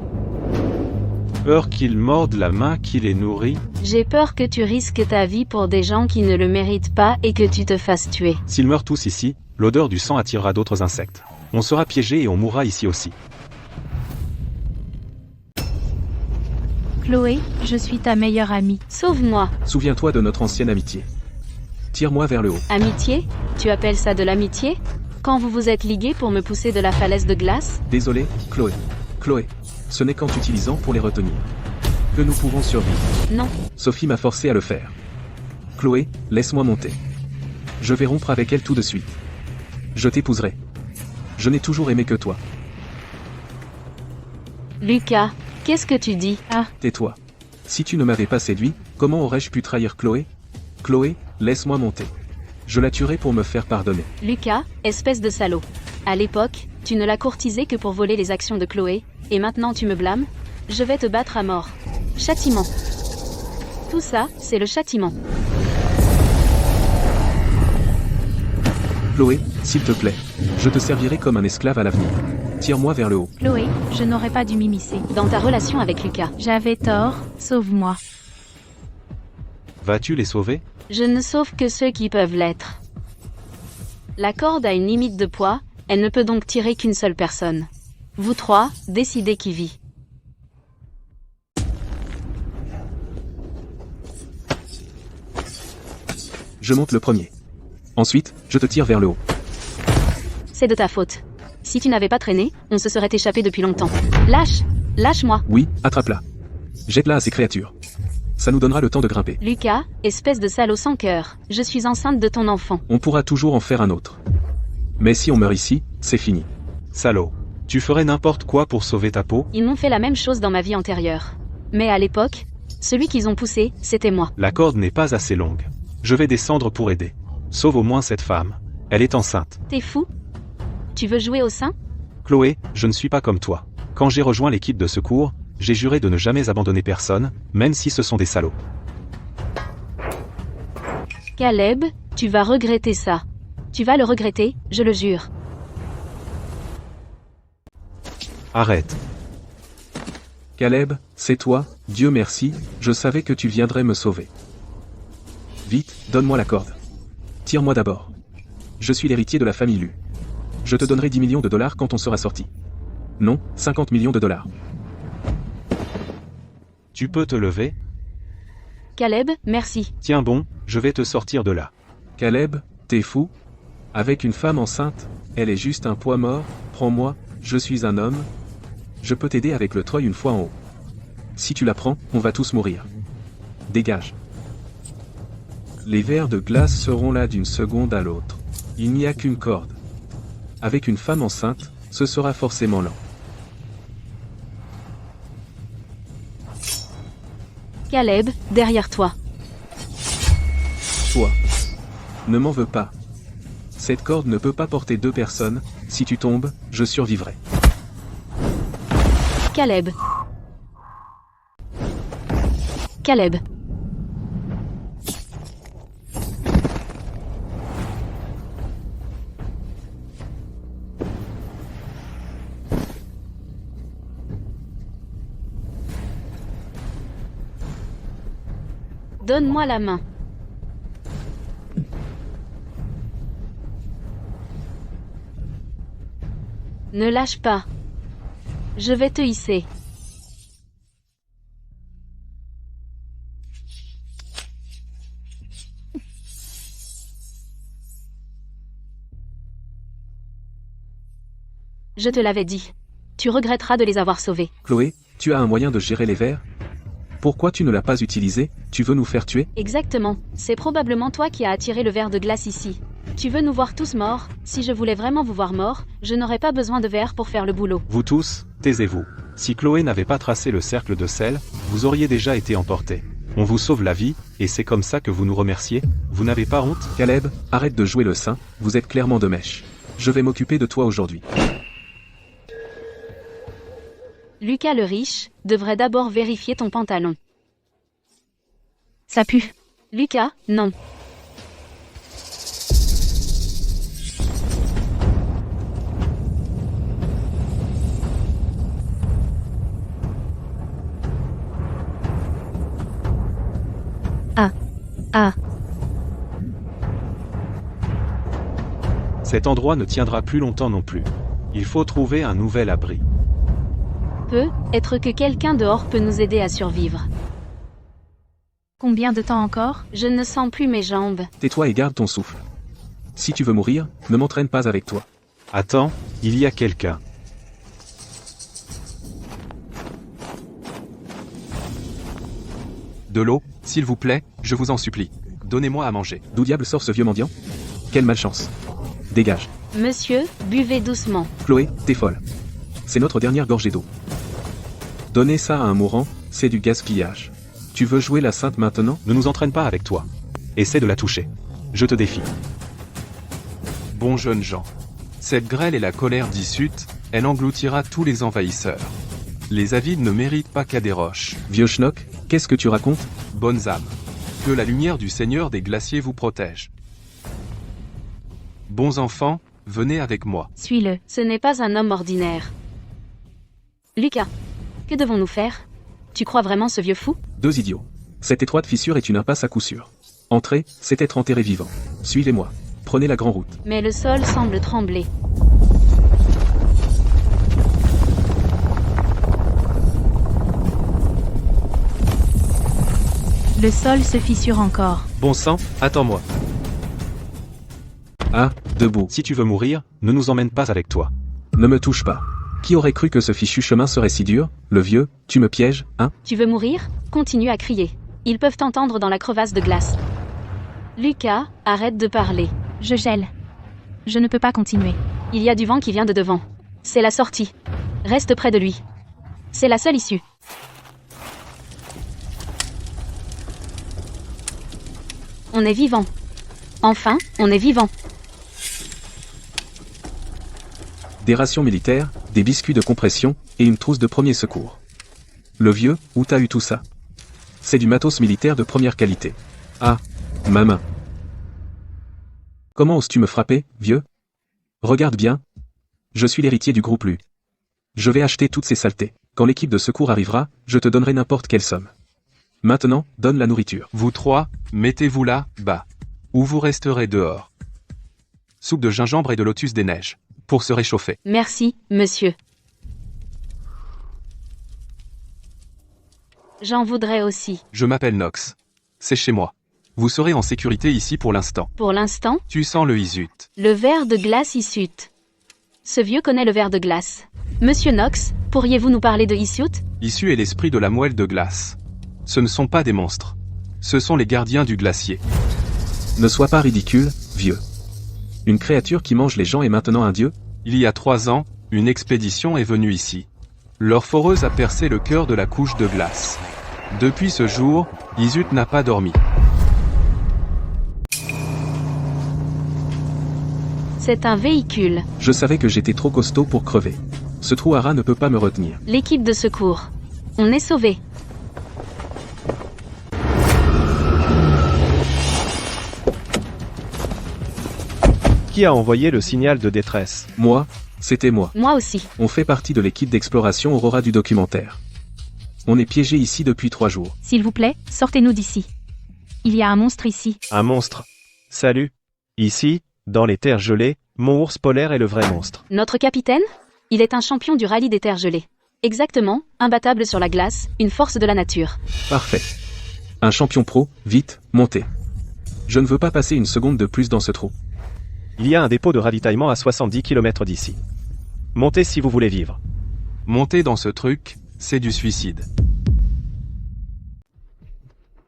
Peur qu'ils mordent la main qui les nourrit? J'ai peur que tu risques ta vie pour des gens qui ne le méritent pas et que tu te fasses tuer. S'ils meurent tous ici, l'odeur du sang attirera d'autres insectes. On sera piégé et on mourra ici aussi. Chloé, je suis ta meilleure amie. Sauve-moi. Souviens-toi de notre ancienne amitié. Tire-moi vers le haut. Amitié? Tu appelles ça de l'amitié? Quand vous vous êtes ligués pour me pousser de la falaise de glace? Désolé, Chloé. Chloé, ce n'est qu'en t'utilisant pour les retenir que nous pouvons survivre. Non. Sophie m'a forcé à le faire. Chloé, laisse-moi monter. Je vais rompre avec elle tout de suite. Je t'épouserai. Je n'ai toujours aimé que toi. Lucas, qu'est-ce que tu dis? Ah, Tais-toi. Si tu ne m'avais pas séduit, comment aurais-je pu trahir Chloé? Chloé, laisse-moi monter. Je la tuerai pour me faire pardonner. Lucas, espèce de salaud. À l'époque, tu ne l'as courtisé que pour voler les actions de Chloé, et maintenant tu me blâmes? Je vais te battre à mort. Châtiment. Tout ça, c'est le châtiment. Chloé, s'il te plaît. Je te servirai comme un esclave à l'avenir. Tire-moi vers le haut. Chloé, je n'aurais pas dû m'immiscer. Dans ta relation avec Lucas. J'avais tort, sauve-moi. Vas-tu les sauver? Je ne sauve que ceux qui peuvent l'être. La corde a une limite de poids, elle ne peut donc tirer qu'une seule personne. Vous trois, décidez qui vit. Je monte le premier. Ensuite, je te tire vers le haut. C'est de ta faute. Si tu n'avais pas traîné, on se serait échappé depuis longtemps. Lâche! Lâche-moi! Oui, attrape-la. Jette-la à ces créatures. Ça nous donnera le temps de grimper. Lucas, espèce de salaud sans cœur, je suis enceinte de ton enfant. On pourra toujours en faire un autre. Mais si on meurt ici, c'est fini. Salaud. Tu ferais n'importe quoi pour sauver ta peau? Ils m'ont fait la même chose dans ma vie antérieure. Mais à l'époque, celui qu'ils ont poussé, c'était moi. La corde n'est pas assez longue. Je vais descendre pour aider. Sauve au moins cette femme. Elle est enceinte. T'es fou? Tu veux jouer au sein? Chloé, je ne suis pas comme toi. Quand j'ai rejoint l'équipe de secours, j'ai juré de ne jamais abandonner personne, même si ce sont des salauds. Caleb, tu vas regretter ça. Tu vas le regretter, je le jure. Arrête. Caleb, c'est toi, Dieu merci, je savais que tu viendrais me sauver. Vite, donne-moi la corde. Tire-moi d'abord. Je suis l'héritier de la famille Lu. Je te donnerai 10 millions de dollars quand on sera sorti. Non, 50 millions de dollars. Tu peux te lever? Caleb, merci. Tiens bon, je vais te sortir de là. Caleb, t'es fou? Avec une femme enceinte, elle est juste un poids mort, prends-moi, je suis un homme. Je peux t'aider avec le treuil une fois en haut. Si tu la prends, on va tous mourir. Dégage. Les vers de glace seront là d'une seconde à l'autre. Il n'y a qu'une corde. Avec une femme enceinte, ce sera forcément lent. Caleb, derrière toi. Toi. Ne m'en veux pas. Cette corde ne peut pas porter 2 personnes, si tu tombes, je survivrai. Caleb. Caleb. Donne-moi la main. Ne lâche pas. Je vais te hisser. Je te l'avais dit. Tu regretteras de les avoir sauvés. Chloé, tu as un moyen de gérer les vers? Pourquoi tu ne l'as pas utilisé? Tu veux nous faire tuer? Exactement. C'est probablement toi qui as attiré le ver de glace ici. Tu veux nous voir tous morts? Si je voulais vraiment vous voir morts, je n'aurais pas besoin de verre pour faire le boulot. Vous tous, taisez-vous. Si Chloé n'avait pas tracé le cercle de sel, vous auriez déjà été emportés. On vous sauve la vie, et c'est comme ça que vous nous remerciez? Vous n'avez pas honte? Caleb, arrête de jouer le saint, vous êtes clairement de mèche. Je vais m'occuper de toi aujourd'hui. Lucas le riche devrait d'abord vérifier ton pantalon. Ça pue. Lucas, non. Ah, Cet endroit ne tiendra plus longtemps non plus. Il faut trouver un nouvel abri. Être que quelqu'un dehors peut nous aider à survivre. Combien de temps encore? Je ne sens plus mes jambes. Tais-toi et garde ton souffle. Si tu veux mourir, ne m'entraîne pas avec toi. Attends, il y a quelqu'un. De l'eau, s'il vous plaît, je vous en supplie. Donnez-moi à manger. D'où diable sort ce vieux mendiant? Quelle malchance. Dégage. Monsieur, buvez doucement. Chloé, t'es folle. C'est notre dernière gorgée d'eau. Donner ça à un mourant, c'est du gaspillage. Tu veux jouer la sainte maintenant? Ne nous entraîne pas avec toi. Essaie de la toucher. Je te défie. bons jeunes gens. Cette grêle est la colère d'Issut, elle engloutira tous les envahisseurs. Les avides ne méritent pas qu'à des roches. Vieux schnock, qu'est-ce que tu racontes? Bonnes âmes. Que la lumière du Seigneur des glaciers vous protège. Bons enfants, venez avec moi. Suis-le. Ce n'est pas un homme ordinaire. Lucas, que devons-nous faire? Tu crois vraiment ce vieux fou? 2 idiots. Cette étroite fissure est une impasse à coup sûr. Entrer, c'est être enterré vivant. Suivez-moi. Prenez la grande route. Mais le sol semble trembler. Le sol se fissure encore. Bon sang, attends-moi. Ah, debout. Si tu veux mourir, ne nous emmène pas avec toi. Ne me touche pas. Qui aurait cru que ce fichu chemin serait si dur? Le vieux, tu me pièges, hein? Tu veux mourir? Continue à crier. Ils peuvent t'entendre dans la crevasse de glace. Lucas, arrête de parler. Je gèle. Je ne peux pas continuer. Il y a du vent qui vient de devant. C'est la sortie. Reste près de lui. C'est la seule issue. On est vivant. Enfin, on est vivant. Des rations militaires, des biscuits de compression, et une trousse de premier secours. Le vieux, où t'as eu tout ça? C'est du matos militaire de première qualité. Ah, ma main. Comment oses-tu me frapper, vieux? Regarde bien. Je suis l'héritier du groupe Lu. Je vais acheter toutes ces saletés. Quand l'équipe de secours arrivera, je te donnerai n'importe quelle somme. Maintenant, donne la nourriture. Vous trois, mettez-vous là, bas. Ou vous resterez dehors. Soupe de gingembre et de lotus des neiges. Pour se réchauffer. Merci, monsieur. J'en voudrais aussi. Je m'appelle Nox. C'est chez moi. Vous serez en sécurité ici pour l'instant. Pour l'instant, Tu sens le Isut. le verre de glace Issut. Ce vieux connaît le verre de glace. Monsieur Knox, pourriez-vous nous parler de Issut? Issu est l'esprit de la moelle de glace. Ce ne sont pas des monstres. Ce sont les gardiens du glacier. Ne sois pas ridicule, vieux. Une créature qui mange les gens est maintenant un dieu? Il y a 3 ans, une expédition est venue ici. Leur foreuse a percé le cœur de la couche de glace. Depuis ce jour, Isut n'a pas dormi. C'est un véhicule. Je savais que j'étais trop costaud pour crever. Ce trou à rat ne peut pas me retenir. L'équipe de secours. On est sauvés. Qui a envoyé le signal de détresse? Moi, c'était moi. Moi aussi. On fait partie de l'équipe d'exploration Aurora du documentaire. On est piégé ici depuis 3 jours. S'il vous plaît, sortez-nous d'ici. Il y a un monstre ici. Un monstre. Salut. Ici, dans les terres gelées, mon ours polaire est le vrai monstre. Notre capitaine? Il est un champion du rallye des terres gelées. Exactement, imbattable sur la glace, une force de la nature. Parfait. Un champion pro, vite, montez. Je ne veux pas passer une seconde de plus dans ce trou. Il y a un dépôt de ravitaillement à 70 km d'ici. Montez si vous voulez vivre. Monter dans ce truc, c'est du suicide.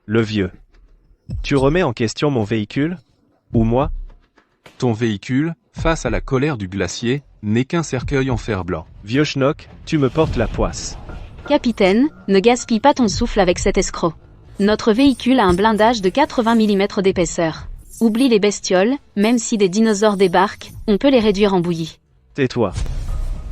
Le vieux. Tu remets en question mon véhicule? Ou moi? Ton véhicule, face à la colère du glacier, n'est qu'un cercueil en fer blanc. Vieux schnock, tu me portes la poisse. Capitaine, ne gaspille pas ton souffle avec cet escroc. Notre véhicule a un blindage de 80 mm d'épaisseur. Oublie les bestioles, même si des dinosaures débarquent, on peut les réduire en bouillie. Tais-toi.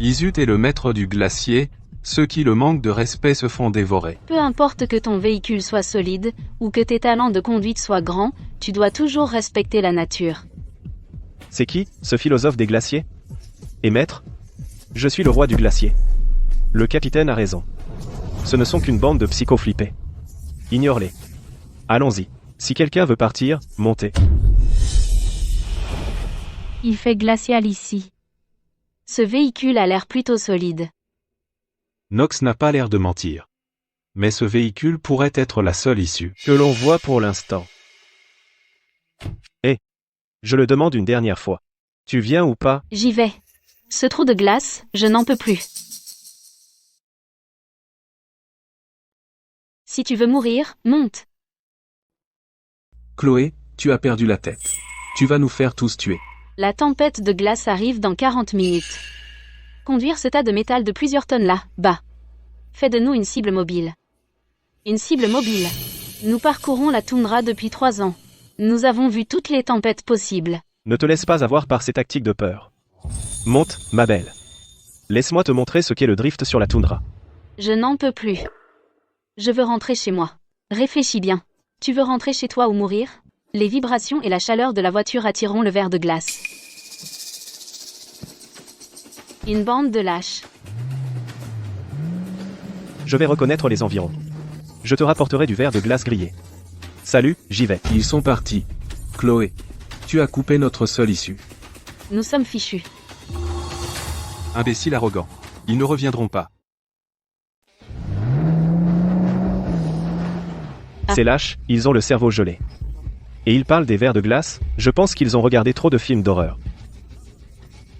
Isut est le maître du glacier, ceux qui le manquent de respect se font dévorer. Peu importe que ton véhicule soit solide, ou que tes talents de conduite soient grands, tu dois toujours respecter la nature. C'est qui, ce philosophe des glaciers? Et maître? Je suis le roi du glacier. Le capitaine a raison. Ce ne sont qu'une bande de psychoflippés. Ignore-les. Allons-y. Si quelqu'un veut partir, montez. Il fait glacial ici. Ce véhicule a l'air plutôt solide. Nox n'a pas l'air de mentir. Mais ce véhicule pourrait être la seule issue. Que l'on voit pour l'instant. Je le demande une dernière fois. Tu viens ou pas? J'y vais. Ce trou de glace, je n'en peux plus. Si tu veux mourir, monte. Chloé, tu as perdu la tête. Tu vas nous faire tous tuer. La tempête de glace arrive dans 40 minutes. Conduire ce tas de métal de plusieurs tonnes là, bas. Fais de nous une cible mobile. Une cible mobile. Nous parcourons la toundra depuis 3 ans. Nous avons vu toutes les tempêtes possibles. Ne te laisse pas avoir par ces tactiques de peur. Monte, ma belle. Laisse-moi te montrer ce qu'est le drift sur la toundra. Je n'en peux plus. Je veux rentrer chez moi. Réfléchis bien. Tu veux rentrer chez toi ou mourir? Les vibrations et la chaleur de la voiture attireront le ver de glace. Une bande de lâches. Je vais reconnaître les environs. Je te rapporterai du verre de glace grillé. Salut, j'y vais. Ils sont partis. Chloé, tu as coupé notre seule issue. Nous sommes fichus. Imbécile arrogant. Ils ne reviendront pas. Ces lâches, ils ont le cerveau gelé. Et ils parlent des verres de glace, je pense qu'ils ont regardé trop de films d'horreur.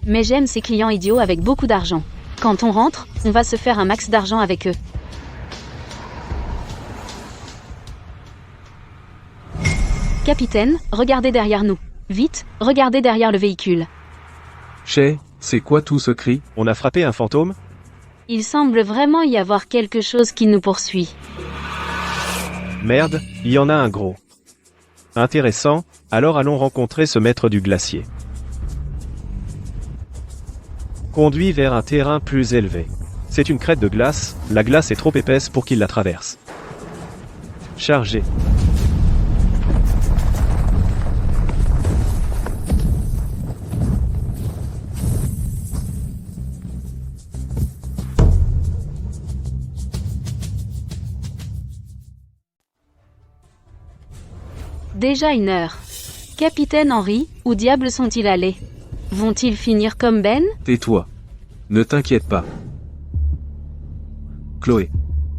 Mais j'aime ces clients idiots avec beaucoup d'argent. Quand on rentre, on va se faire un max d'argent avec eux. Capitaine, regardez derrière nous. Vite, regardez derrière le véhicule. Chez, c'est quoi tout ce cri? On a frappé un fantôme? Il semble vraiment y avoir quelque chose qui nous poursuit. Merde, il y en a un gros. Intéressant, alors allons rencontrer ce maître du glacier. Conduit vers un terrain plus élevé. C'est une crête de glace, la glace est trop épaisse pour qu'il la traverse. Chargé. Déjà 1 heure. Capitaine Henry, où diable sont-ils allés? Vont-ils finir comme Ben? Tais-toi. Ne t'inquiète pas. Chloé,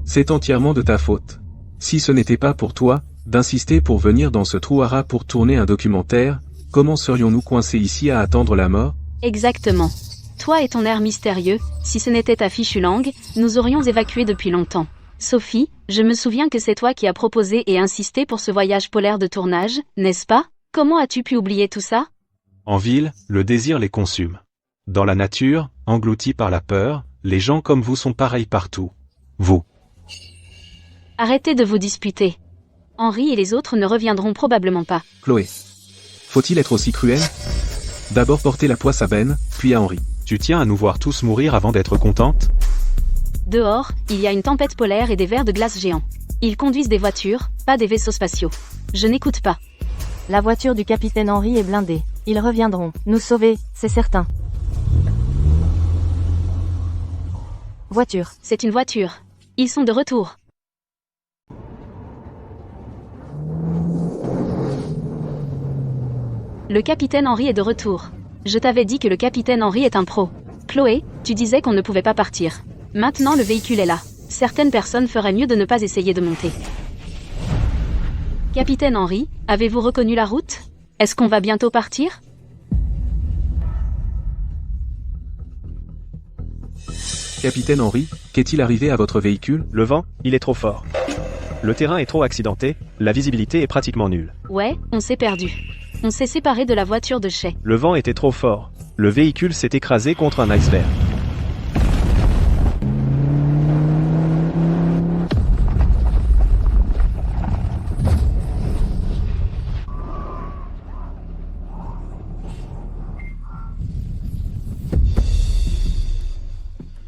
c'est entièrement de ta faute. Si ce n'était pas pour toi, d'insister pour venir dans ce trou à rats pour tourner un documentaire, comment serions-nous coincés ici à attendre la mort? Exactement. Toi et ton air mystérieux, si ce n'était ta fichue langue, nous aurions évacué depuis longtemps. Sophie, je me souviens que c'est toi qui as proposé et insisté pour ce voyage polaire de tournage, n'est-ce pas? Comment as-tu pu oublier tout ça? En ville, le désir les consume. Dans la nature, engloutis par la peur, les gens comme vous sont pareils partout. Vous. Arrêtez de vous disputer. Henri et les autres ne reviendront probablement pas. Chloé. Faut-il être aussi cruel? D'abord porter la poisse à Ben, puis à Henri. Tu tiens à nous voir tous mourir avant d'être contente? Dehors, il y a une tempête polaire et des vers de glace géants. Ils conduisent des voitures, pas des vaisseaux spatiaux. Je n'écoute pas. La voiture du capitaine Henry est blindée. Ils reviendront nous sauver, c'est certain. Voiture. C'est une voiture. Ils sont de retour. Le capitaine Henry est de retour. Je t'avais dit que le capitaine Henry est un pro. Chloé, tu disais qu'on ne pouvait pas partir. Maintenant le véhicule est là. Certaines personnes feraient mieux de ne pas essayer de monter. Capitaine Henry, avez-vous reconnu la route? Est-ce qu'on va bientôt partir? Capitaine Henry, qu'est-il arrivé à votre véhicule? Le vent, il est trop fort. Le terrain est trop accidenté, la visibilité est pratiquement nulle. Ouais, on s'est perdu. On s'est séparé de la voiture de Shay. Le vent était trop fort. Le véhicule s'est écrasé contre un iceberg.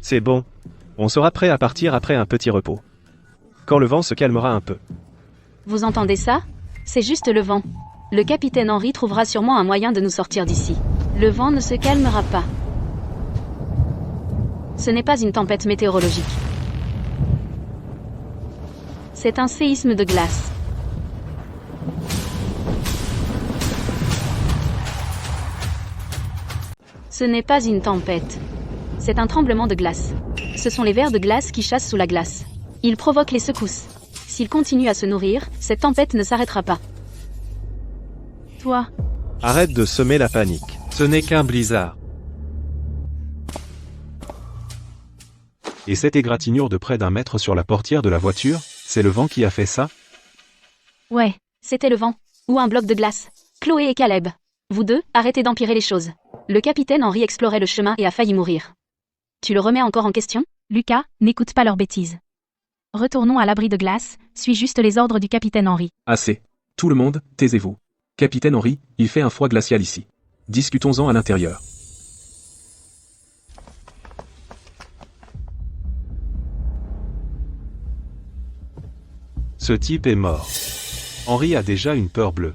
C'est bon. On sera prêt à partir après un petit repos. Quand le vent se calmera un peu. Vous entendez ça? C'est juste le vent. Le capitaine Henry trouvera sûrement un moyen de nous sortir d'ici. Le vent ne se calmera pas. Ce n'est pas une tempête météorologique. C'est un séisme de glace. Ce n'est pas une tempête. C'est un tremblement de glace. Ce sont les vers de glace qui chassent sous la glace. Ils provoquent les secousses. S'ils continuent à se nourrir, cette tempête ne s'arrêtera pas. Toi. Arrête de semer la panique. Ce n'est qu'un blizzard. Et cette égratignure de près d'1 mètre sur la portière de la voiture, c'est le vent qui a fait ça? Ouais, c'était le vent. Ou un bloc de glace. Chloé et Caleb. Vous deux, arrêtez d'empirer les choses. Le capitaine Henry explorait le chemin et a failli mourir. Tu le remets encore en question? Lucas, n'écoute pas leurs bêtises. Retournons à l'abri de glace, suis juste les ordres du capitaine Henry. Assez. Tout le monde, taisez-vous. Capitaine Henry, il fait un froid glacial ici. Discutons-en à l'intérieur. Ce type est mort. Henri a déjà une peur bleue.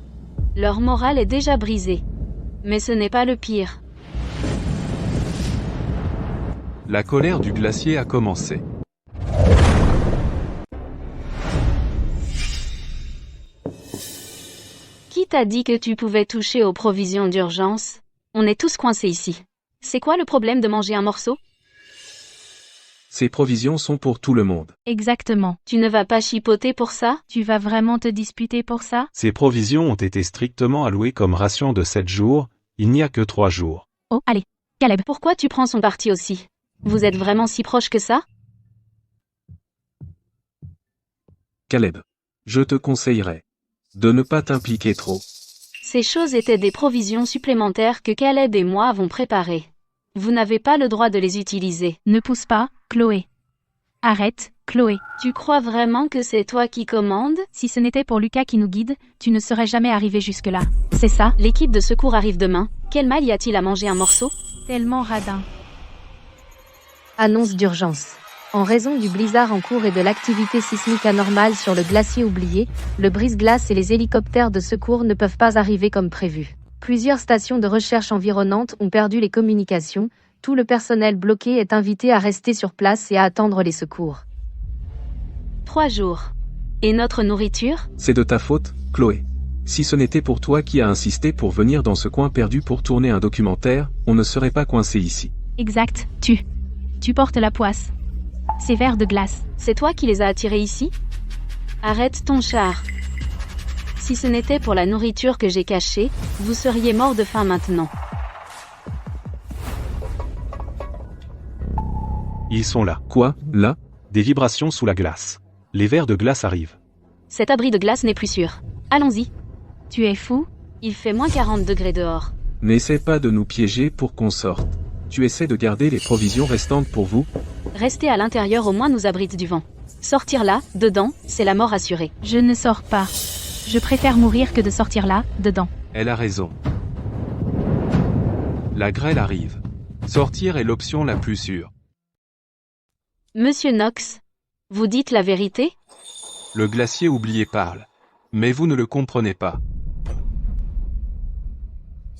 Leur morale est déjà brisée. Mais ce n'est pas le pire. La colère du glacier a commencé. Qui t'a dit que tu pouvais toucher aux provisions d'urgence? On est tous coincés ici. C'est quoi le problème de manger un morceau? Ces provisions sont pour tout le monde. Exactement. Tu ne vas pas chipoter pour ça? Tu vas vraiment te disputer pour ça? Ces provisions ont été strictement allouées comme ration de 7 jours, il n'y a que 3 jours. Oh, allez. Caleb. Pourquoi tu prends son parti aussi? Vous êtes vraiment si proches que ça? Caleb. Je te conseillerais de ne pas t'impliquer trop. Ces choses étaient des provisions supplémentaires que Caleb et moi avons préparées. Vous n'avez pas le droit de les utiliser. Ne pousse pas, Chloé. Arrête, Chloé. Tu crois vraiment que c'est toi qui commandes? Si ce n'était pour Lucas qui nous guide, tu ne serais jamais arrivé jusque-là. C'est ça? L'équipe de secours arrive demain. Quel mal y a-t-il à manger un morceau? Tellement radin. Annonce d'urgence. En raison du blizzard en cours et de l'activité sismique anormale sur le glacier oublié, le brise-glace et les hélicoptères de secours ne peuvent pas arriver comme prévu. Plusieurs stations de recherche environnantes ont perdu les communications, tout le personnel bloqué est invité à rester sur place et à attendre les secours. 3 jours. Et notre nourriture? C'est de ta faute, Chloé. Si ce n'était pour toi qui a insisté pour venir dans ce coin perdu pour tourner un documentaire, on ne serait pas coincé ici. Exact, tu portes la poisse. Ces vers de glace. C'est toi qui les as attirés ici? Arrête ton char. Si ce n'était pour la nourriture que j'ai cachée, vous seriez mort de faim maintenant. Ils sont là. Quoi, là? Des vibrations sous la glace. Les vers de glace arrivent. Cet abri de glace n'est plus sûr. Allons-y. Tu es fou? Il fait moins 40 degrés dehors. N'essaie pas de nous piéger pour qu'on sorte. Tu essaies de garder les provisions restantes pour vous? Rester à l'intérieur au moins nous abrite du vent. Sortir là, dedans, c'est la mort assurée. Je ne sors pas. Je préfère mourir que de sortir là, dedans. Elle a raison. La grêle arrive. Sortir est l'option la plus sûre. Monsieur Knox, vous dites la vérité? Le glacier oublié parle. Mais vous ne le comprenez pas.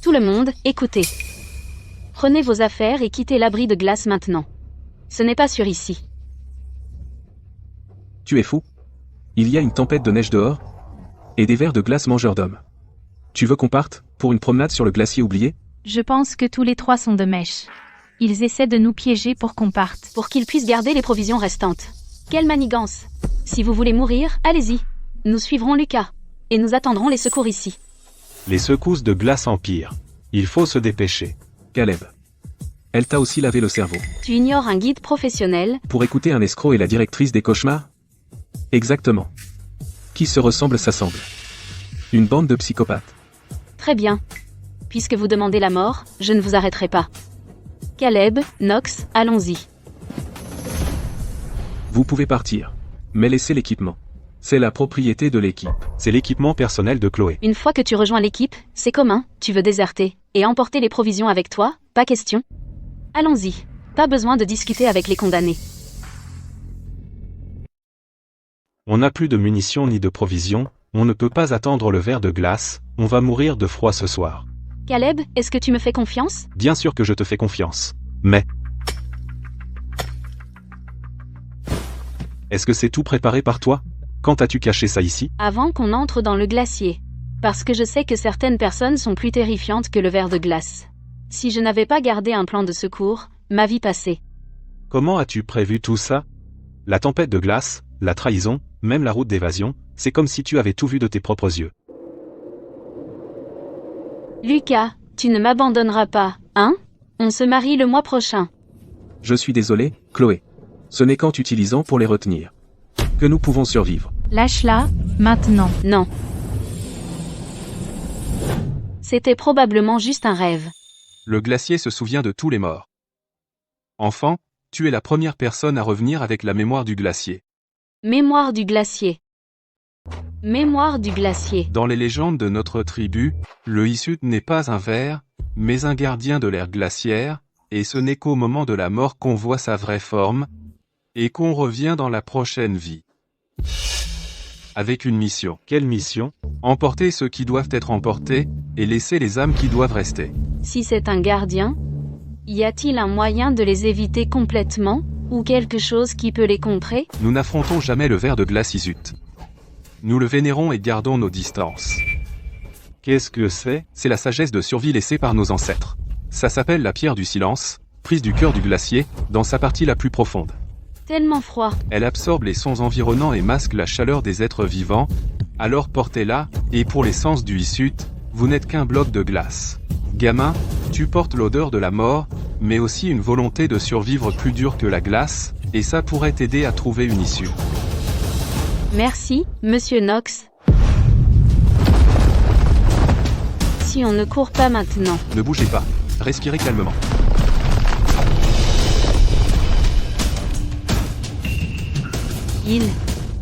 Tout le monde, écoutez. Prenez vos affaires et quittez l'abri de glace maintenant. Ce n'est pas sûr ici. Tu es fou? Il y a une tempête de neige dehors? Et des vers de glace mangeurs d'hommes. Tu veux qu'on parte, pour une promenade sur le glacier oublié? Je pense que tous les 3 sont de mèche. Ils essaient de nous piéger pour qu'on parte. Pour qu'ils puissent garder les provisions restantes. Quelle manigance! Si vous voulez mourir, allez-y. Nous suivrons Lucas. Et nous attendrons les secours ici. Les secousses de glace empirent. Il faut se dépêcher. Caleb. Elle t'a aussi lavé le cerveau. Tu ignores un guide professionnel? Pour écouter un escroc et la directrice des cauchemars? Exactement. Qui se ressemble s'assemble. Une bande de psychopathes. Très bien. Puisque vous demandez la mort, je ne vous arrêterai pas. Caleb, Knox, allons-y. Vous pouvez partir. Mais laissez l'équipement. C'est la propriété de l'équipe. C'est l'équipement personnel de Chloé. Une fois que tu rejoins l'équipe, c'est commun, tu veux déserter, et emporter les provisions avec toi, pas question. Allons-y. Pas besoin de discuter avec les condamnés. On n'a plus de munitions ni de provisions, on ne peut pas attendre le verre de glace, on va mourir de froid ce soir. Caleb, est-ce que tu me fais confiance? Bien sûr que je te fais confiance. Mais... Est-ce que c'est tout préparé par toi? Quand as-tu caché ça ici? Avant qu'on entre dans le glacier. Parce que je sais que certaines personnes sont plus terrifiantes que le ver de glace. Si je n'avais pas gardé un plan de secours, ma vie passait. Comment as-tu prévu tout ça? La tempête de glace, la trahison, même la route d'évasion, c'est comme si tu avais tout vu de tes propres yeux. Lucas, tu ne m'abandonneras pas, hein? On se marie le mois prochain. Je suis désolé, Chloé. Ce n'est qu'en t'utilisant pour les retenir que nous pouvons survivre. Lâche-la, maintenant. Non. C'était probablement juste un rêve. Le glacier se souvient de tous les morts. Enfant, tu es la première personne à revenir avec la mémoire du glacier. Mémoire du glacier. Mémoire du glacier. Dans les légendes de notre tribu, le Isut n'est pas un ver, mais un gardien de l'ère glaciaire, et ce n'est qu'au moment de la mort qu'on voit sa vraie forme, et qu'on revient dans la prochaine vie. Avec une mission. Quelle mission? Emporter ceux qui doivent être emportés, et laisser les âmes qui doivent rester. Si c'est un gardien, y a-t-il un moyen de les éviter complètement, ou quelque chose qui peut les contrer? Nous n'affrontons jamais le ver de glace Isut. Nous le vénérons et gardons nos distances. Qu'est-ce que c'est? C'est la sagesse de survie laissée par nos ancêtres. Ça s'appelle la pierre du silence, prise du cœur du glacier, dans sa partie la plus profonde. Tellement froid. Elle absorbe les sons environnants et masque la chaleur des êtres vivants, alors portez-la, et pour les sens du Isut, vous n'êtes qu'un bloc de glace. Gamin, tu portes l'odeur de la mort, mais aussi une volonté de survivre plus dure que la glace, et ça pourrait t'aider à trouver une issue. Merci, Monsieur Knox. Si on ne court pas maintenant. Ne bougez pas, respirez calmement.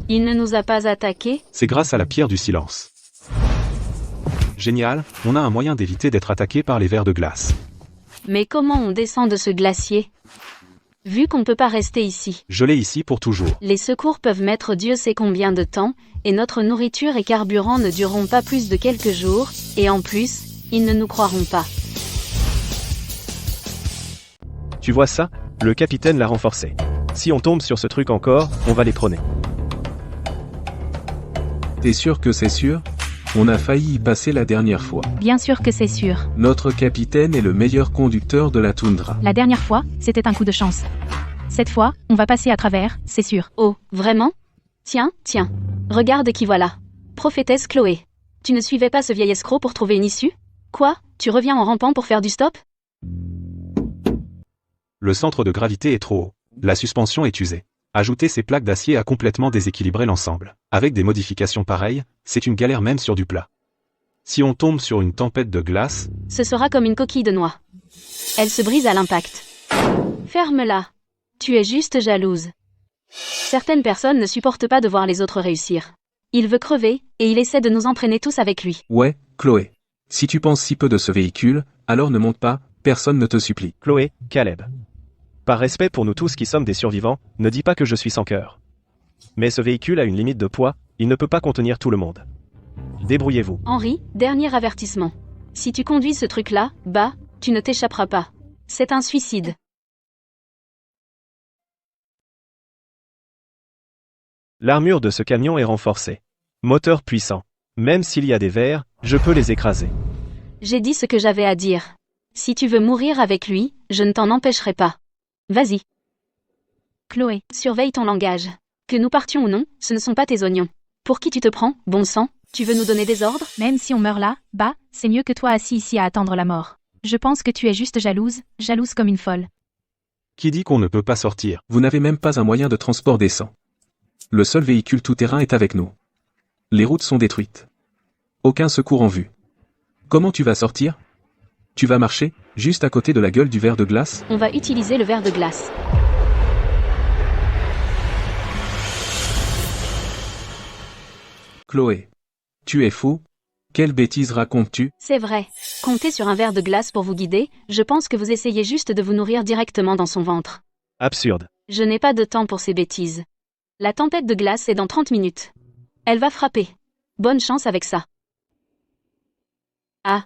Il ne nous a pas attaqués? C'est grâce à la pierre du silence. Génial, on a un moyen d'éviter d'être attaqué par les vers de glace. Mais comment on descend de ce glacier? Vu qu'on ne peut pas rester ici. Je l'ai ici pour toujours. Les secours peuvent mettre Dieu sait combien de temps, et notre nourriture et carburant ne dureront pas plus de quelques jours, et en plus, ils ne nous croiront pas. Tu vois ça? Le capitaine l'a renforcé. Si on tombe sur ce truc encore, on va les prôner. T'es sûr que c'est sûr? On a failli y passer la dernière fois. Bien sûr que c'est sûr. Notre capitaine est le meilleur conducteur de la toundra. La dernière fois, c'était un coup de chance. Cette fois, on va passer à travers, c'est sûr. Oh, vraiment? Tiens, regarde qui voilà. Prophétesse Chloé. Tu ne suivais pas ce vieil escroc pour trouver une issue? Quoi? Tu reviens en rampant pour faire du stop? Le centre de gravité est trop haut. La suspension est usée. Ajouter ces plaques d'acier a complètement déséquilibré l'ensemble. Avec des modifications pareilles, c'est une galère même sur du plat. Si on tombe sur une tempête de glace, ce sera comme une coquille de noix. Elle se brise à l'impact. Ferme-la. Tu es juste jalouse. Certaines personnes ne supportent pas de voir les autres réussir. Il veut crever, et il essaie de nous entraîner tous avec lui. Ouais, Chloé. Si tu penses si peu de ce véhicule, alors ne monte pas, personne ne te supplie. Chloé, Caleb. Par respect pour nous tous qui sommes des survivants, ne dis pas que je suis sans cœur. Mais ce véhicule a une limite de poids, il ne peut pas contenir tout le monde. Débrouillez-vous. Henry, dernier avertissement. Si tu conduis ce truc-là, tu ne t'échapperas pas. C'est un suicide. L'armure de ce camion est renforcée. Moteur puissant. Même s'il y a des vers, je peux les écraser. J'ai dit ce que j'avais à dire. Si tu veux mourir avec lui, je ne t'en empêcherai pas. Vas-y. Chloé, Surveille ton langage. Que nous partions ou non, ce ne sont pas tes oignons. Pour qui tu te prends, bon sang? Tu veux nous donner des ordres? même si on meurt là, c'est mieux que toi assis ici à attendre la mort. Je pense que tu es juste jalouse comme une folle. qui dit qu'on ne peut pas sortir? Vous n'avez même pas un moyen de transport décent. Le seul véhicule tout-terrain est avec nous. Les routes sont détruites. Aucun secours en vue. Comment tu vas sortir? Tu vas marcher, juste à côté de la gueule du ver de glace? On va utiliser le ver de glace. Chloé. Tu es fou? Quelle bêtise racontes-tu? C'est vrai. Comptez sur un ver de glace pour vous guider, je pense que vous essayez juste de vous nourrir directement dans son ventre. Absurde. Je n'ai pas de temps pour ces bêtises. La tempête de glace est dans 30 minutes. Elle va frapper. Bonne chance avec ça. Ah.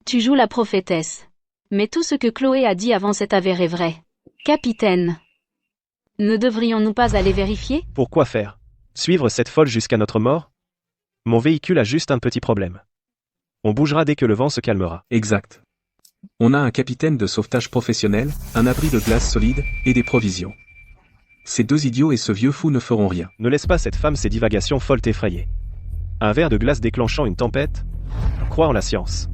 Tu joues la prophétesse. Mais tout ce que Chloé a dit avant s'est avéré vrai. Capitaine. Ne devrions-nous pas aller vérifier? Pourquoi faire? Suivre cette folle jusqu'à notre mort? Mon véhicule a juste un petit problème. On bougera dès que le vent se calmera. Exact. On a un capitaine de sauvetage professionnel, un abri de glace solide, et des provisions. Ces deux idiots et ce vieux fou ne feront rien. Ne laisse pas cette femme ses divagations folles t'effrayer. Un ver de glace déclenchant une tempête? Crois en la science.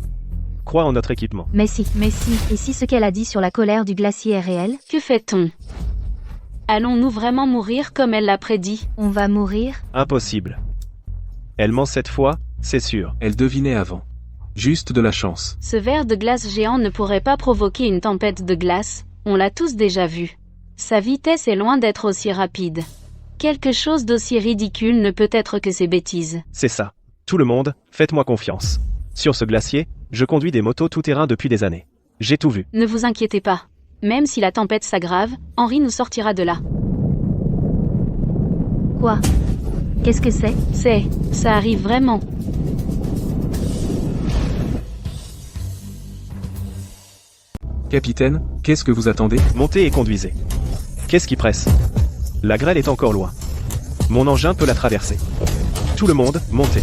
Crois en notre équipement. Mais si, et si ce qu'elle a dit sur la colère du glacier est réel? Que fait-on? Allons-nous vraiment mourir comme elle l'a prédit? On va mourir? Impossible. Elle ment cette fois, c'est sûr. Elle devinait avant. Juste de la chance. Ce ver de glace géant ne pourrait pas provoquer une tempête de glace, on l'a tous déjà vu. Sa vitesse est loin d'être aussi rapide. Quelque chose d'aussi ridicule ne peut être que ces bêtises. C'est ça. Tout le monde, faites-moi confiance. Sur ce glacier, je conduis des motos tout-terrain depuis des années. J'ai tout vu. Ne vous inquiétez pas. Même si la tempête s'aggrave, Henri nous sortira de là. Quoi? Qu'est-ce que c'est? Ça arrive vraiment. Capitaine, qu'est-ce que vous attendez? Montez et conduisez. Qu'est-ce qui presse? La grêle est encore loin. Mon engin peut la traverser. Tout le monde, montez.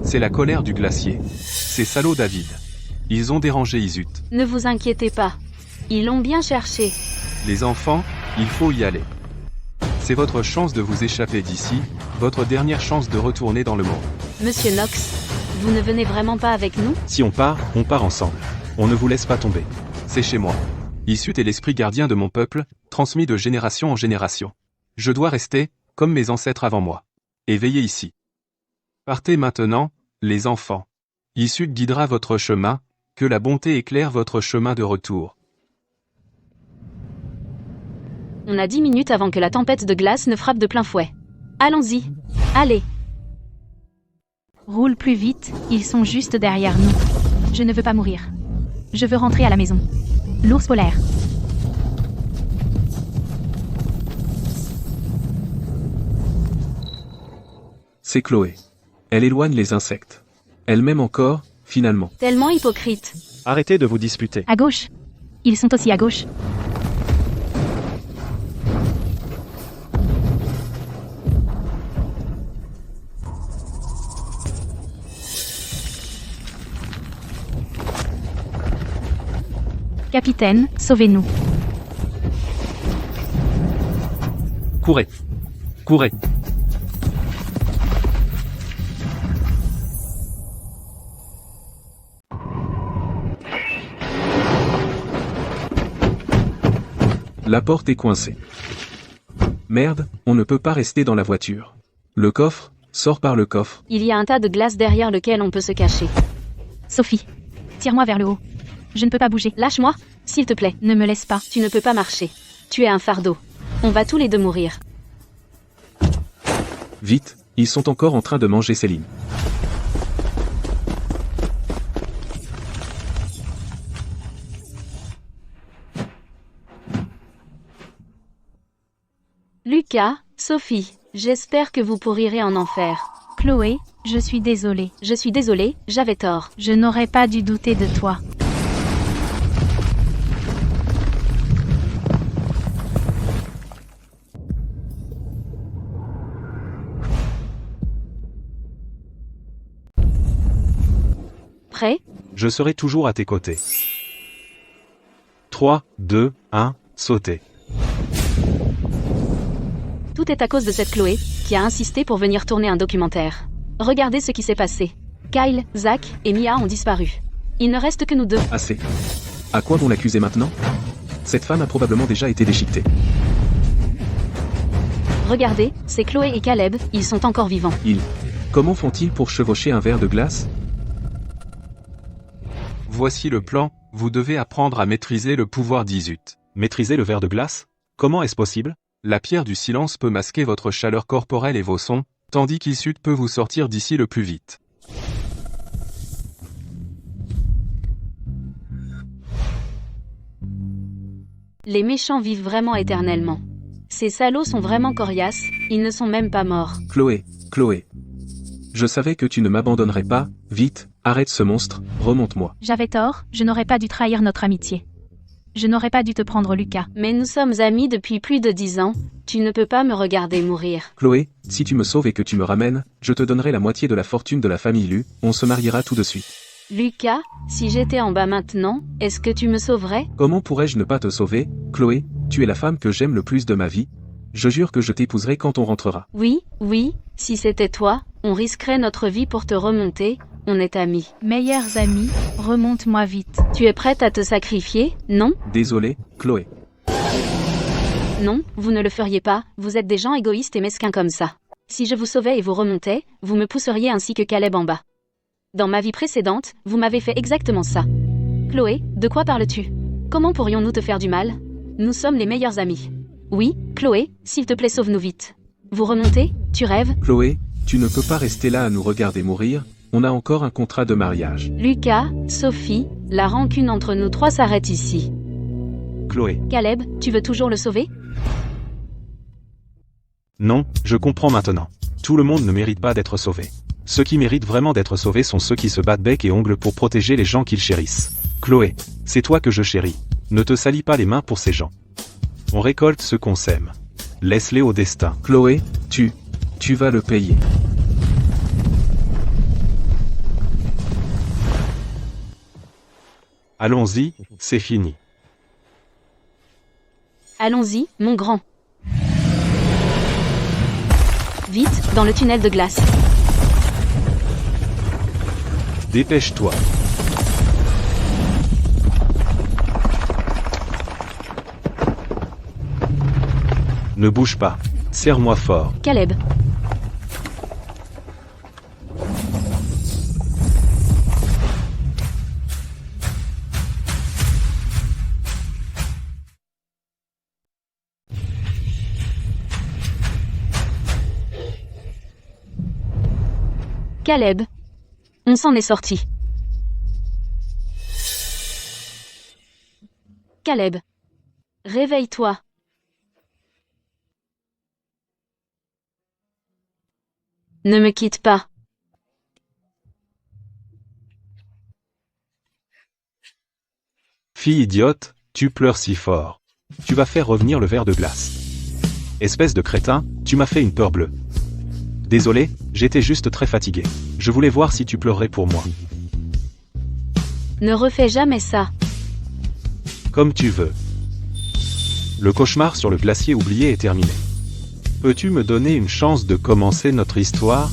C'est la colère du glacier. Ces salauds David. Ils ont dérangé Isut. Ne vous inquiétez pas. Ils l'ont bien cherché. Les enfants, il faut y aller. C'est votre chance de vous échapper d'ici, votre dernière chance de retourner dans le monde. Monsieur Knox, vous ne venez vraiment pas avec nous? Si on part ensemble. On ne vous laisse pas tomber. C'est chez moi. Isut est l'esprit gardien de mon peuple, transmis de génération en génération. Je dois rester, comme mes ancêtres avant moi. Et veiller ici. Partez maintenant, les enfants. Isut guidera votre chemin, que la bonté éclaire votre chemin de retour. On a 10 minutes avant que la tempête de glace ne frappe de plein fouet. Allons-y. Allez. Roule plus vite, ils sont juste derrière nous. Je ne veux pas mourir. Je veux rentrer à la maison. L'ours polaire. C'est Chloé. Elle éloigne les insectes. Elle m'aime encore, finalement. Tellement hypocrite. Arrêtez de vous disputer. À gauche. Ils sont aussi à gauche. Capitaine, sauvez-nous. Courez. Courez. La porte est coincée. Merde, on ne peut pas rester dans la voiture. Le coffre, sors par le coffre. Il y a un tas de glace derrière lequel on peut se cacher. Sophie, tire-moi vers le haut. Je ne peux pas bouger. Lâche-moi, s'il te plaît. Ne me laisse pas. Tu ne peux pas marcher. Tu es un fardeau. On va tous les deux mourir. Vite, ils sont encore en train de manger Céline. Lucas, Sophie, j'espère que vous pourrirez en enfer. Chloé, je suis désolée. Je suis désolée, j'avais tort. Je n'aurais pas dû douter de toi. Prêt? Je serai toujours à tes côtés. 3, 2, 1, sautez. Tout est à cause de cette Chloé, qui a insisté pour venir tourner un documentaire. Regardez ce qui s'est passé. Kyle, Zach et Mia ont disparu. Il ne reste que nous deux. Assez. À quoi vont l'accuser maintenant? Cette femme a probablement déjà été déchiquetée. Regardez, c'est Chloé et Caleb, ils sont encore vivants. Comment font-ils pour chevaucher un verre de glace? Voici le plan, vous devez apprendre à maîtriser le pouvoir d'Isut. Maîtriser le verre de glace? Comment est-ce possible? La pierre du silence peut masquer votre chaleur corporelle et vos sons, tandis qu'Isut peut vous sortir d'ici le plus vite. Les méchants vivent vraiment éternellement. Ces salauds sont vraiment coriaces, ils ne sont même pas morts. Chloé. Je savais que tu ne m'abandonnerais pas, vite, arrête ce monstre, remonte-moi. J'avais tort, je n'aurais pas dû trahir notre amitié. Je n'aurais pas dû te prendre Lucas. Mais nous sommes amis depuis plus de 10 ans, tu ne peux pas me regarder mourir. Chloé, si tu me sauves et que tu me ramènes, je te donnerai la moitié de la fortune de la famille Lu, on se mariera tout de suite. Lucas, si j'étais en bas maintenant, est-ce que tu me sauverais? Comment pourrais-je ne pas te sauver, Chloé? Tu es la femme que j'aime le plus de ma vie. Je jure que je t'épouserai quand on rentrera. Oui, si c'était toi, on risquerait notre vie pour te remonter, on est amis. Meilleurs amis, remonte-moi vite. Tu es prête à te sacrifier, non? Désolé, Chloé. Non, vous ne le feriez pas, vous êtes des gens égoïstes et mesquins comme ça. Si je vous sauvais et vous remontais, vous me pousseriez ainsi que Caleb en bas. Dans ma vie précédente, vous m'avez fait exactement ça. Chloé, de quoi parles-tu? Comment pourrions-nous te faire du mal? Nous sommes les meilleurs amis. Oui, Chloé, s'il te plaît sauve-nous vite. Vous remontez? Tu rêves? Chloé, tu ne peux pas rester là à nous regarder mourir, on a encore un contrat de mariage. Lucas, Sophie, la rancune entre nous trois s'arrête ici. Chloé. Caleb, tu veux toujours le sauver? Non, je comprends maintenant. Tout le monde ne mérite pas d'être sauvé. Ceux qui méritent vraiment d'être sauvés sont ceux qui se battent bec et ongles pour protéger les gens qu'ils chérissent. Chloé, c'est toi que je chéris. Ne te salis pas les mains pour ces gens. On récolte ce qu'on sème. Laisse-les au destin. Chloé, tu vas le payer. Allons-y, c'est fini. Allons-y, mon grand. Vite, dans le tunnel de glace. Dépêche-toi. Ne bouge pas. Serre-moi fort. Caleb. Caleb. On s'en est sorti. Caleb. Réveille-toi. Ne me quitte pas. Fille idiote, tu pleures si fort. Tu vas faire revenir le ver de glace. Espèce de crétin, tu m'as fait une peur bleue. Désolé, j'étais juste très fatigué. Je voulais voir si tu pleurais pour moi. Ne refais jamais ça. Comme tu veux. Le cauchemar sur le glacier oublié est terminé. Peux-tu me donner une chance de commencer notre histoire ?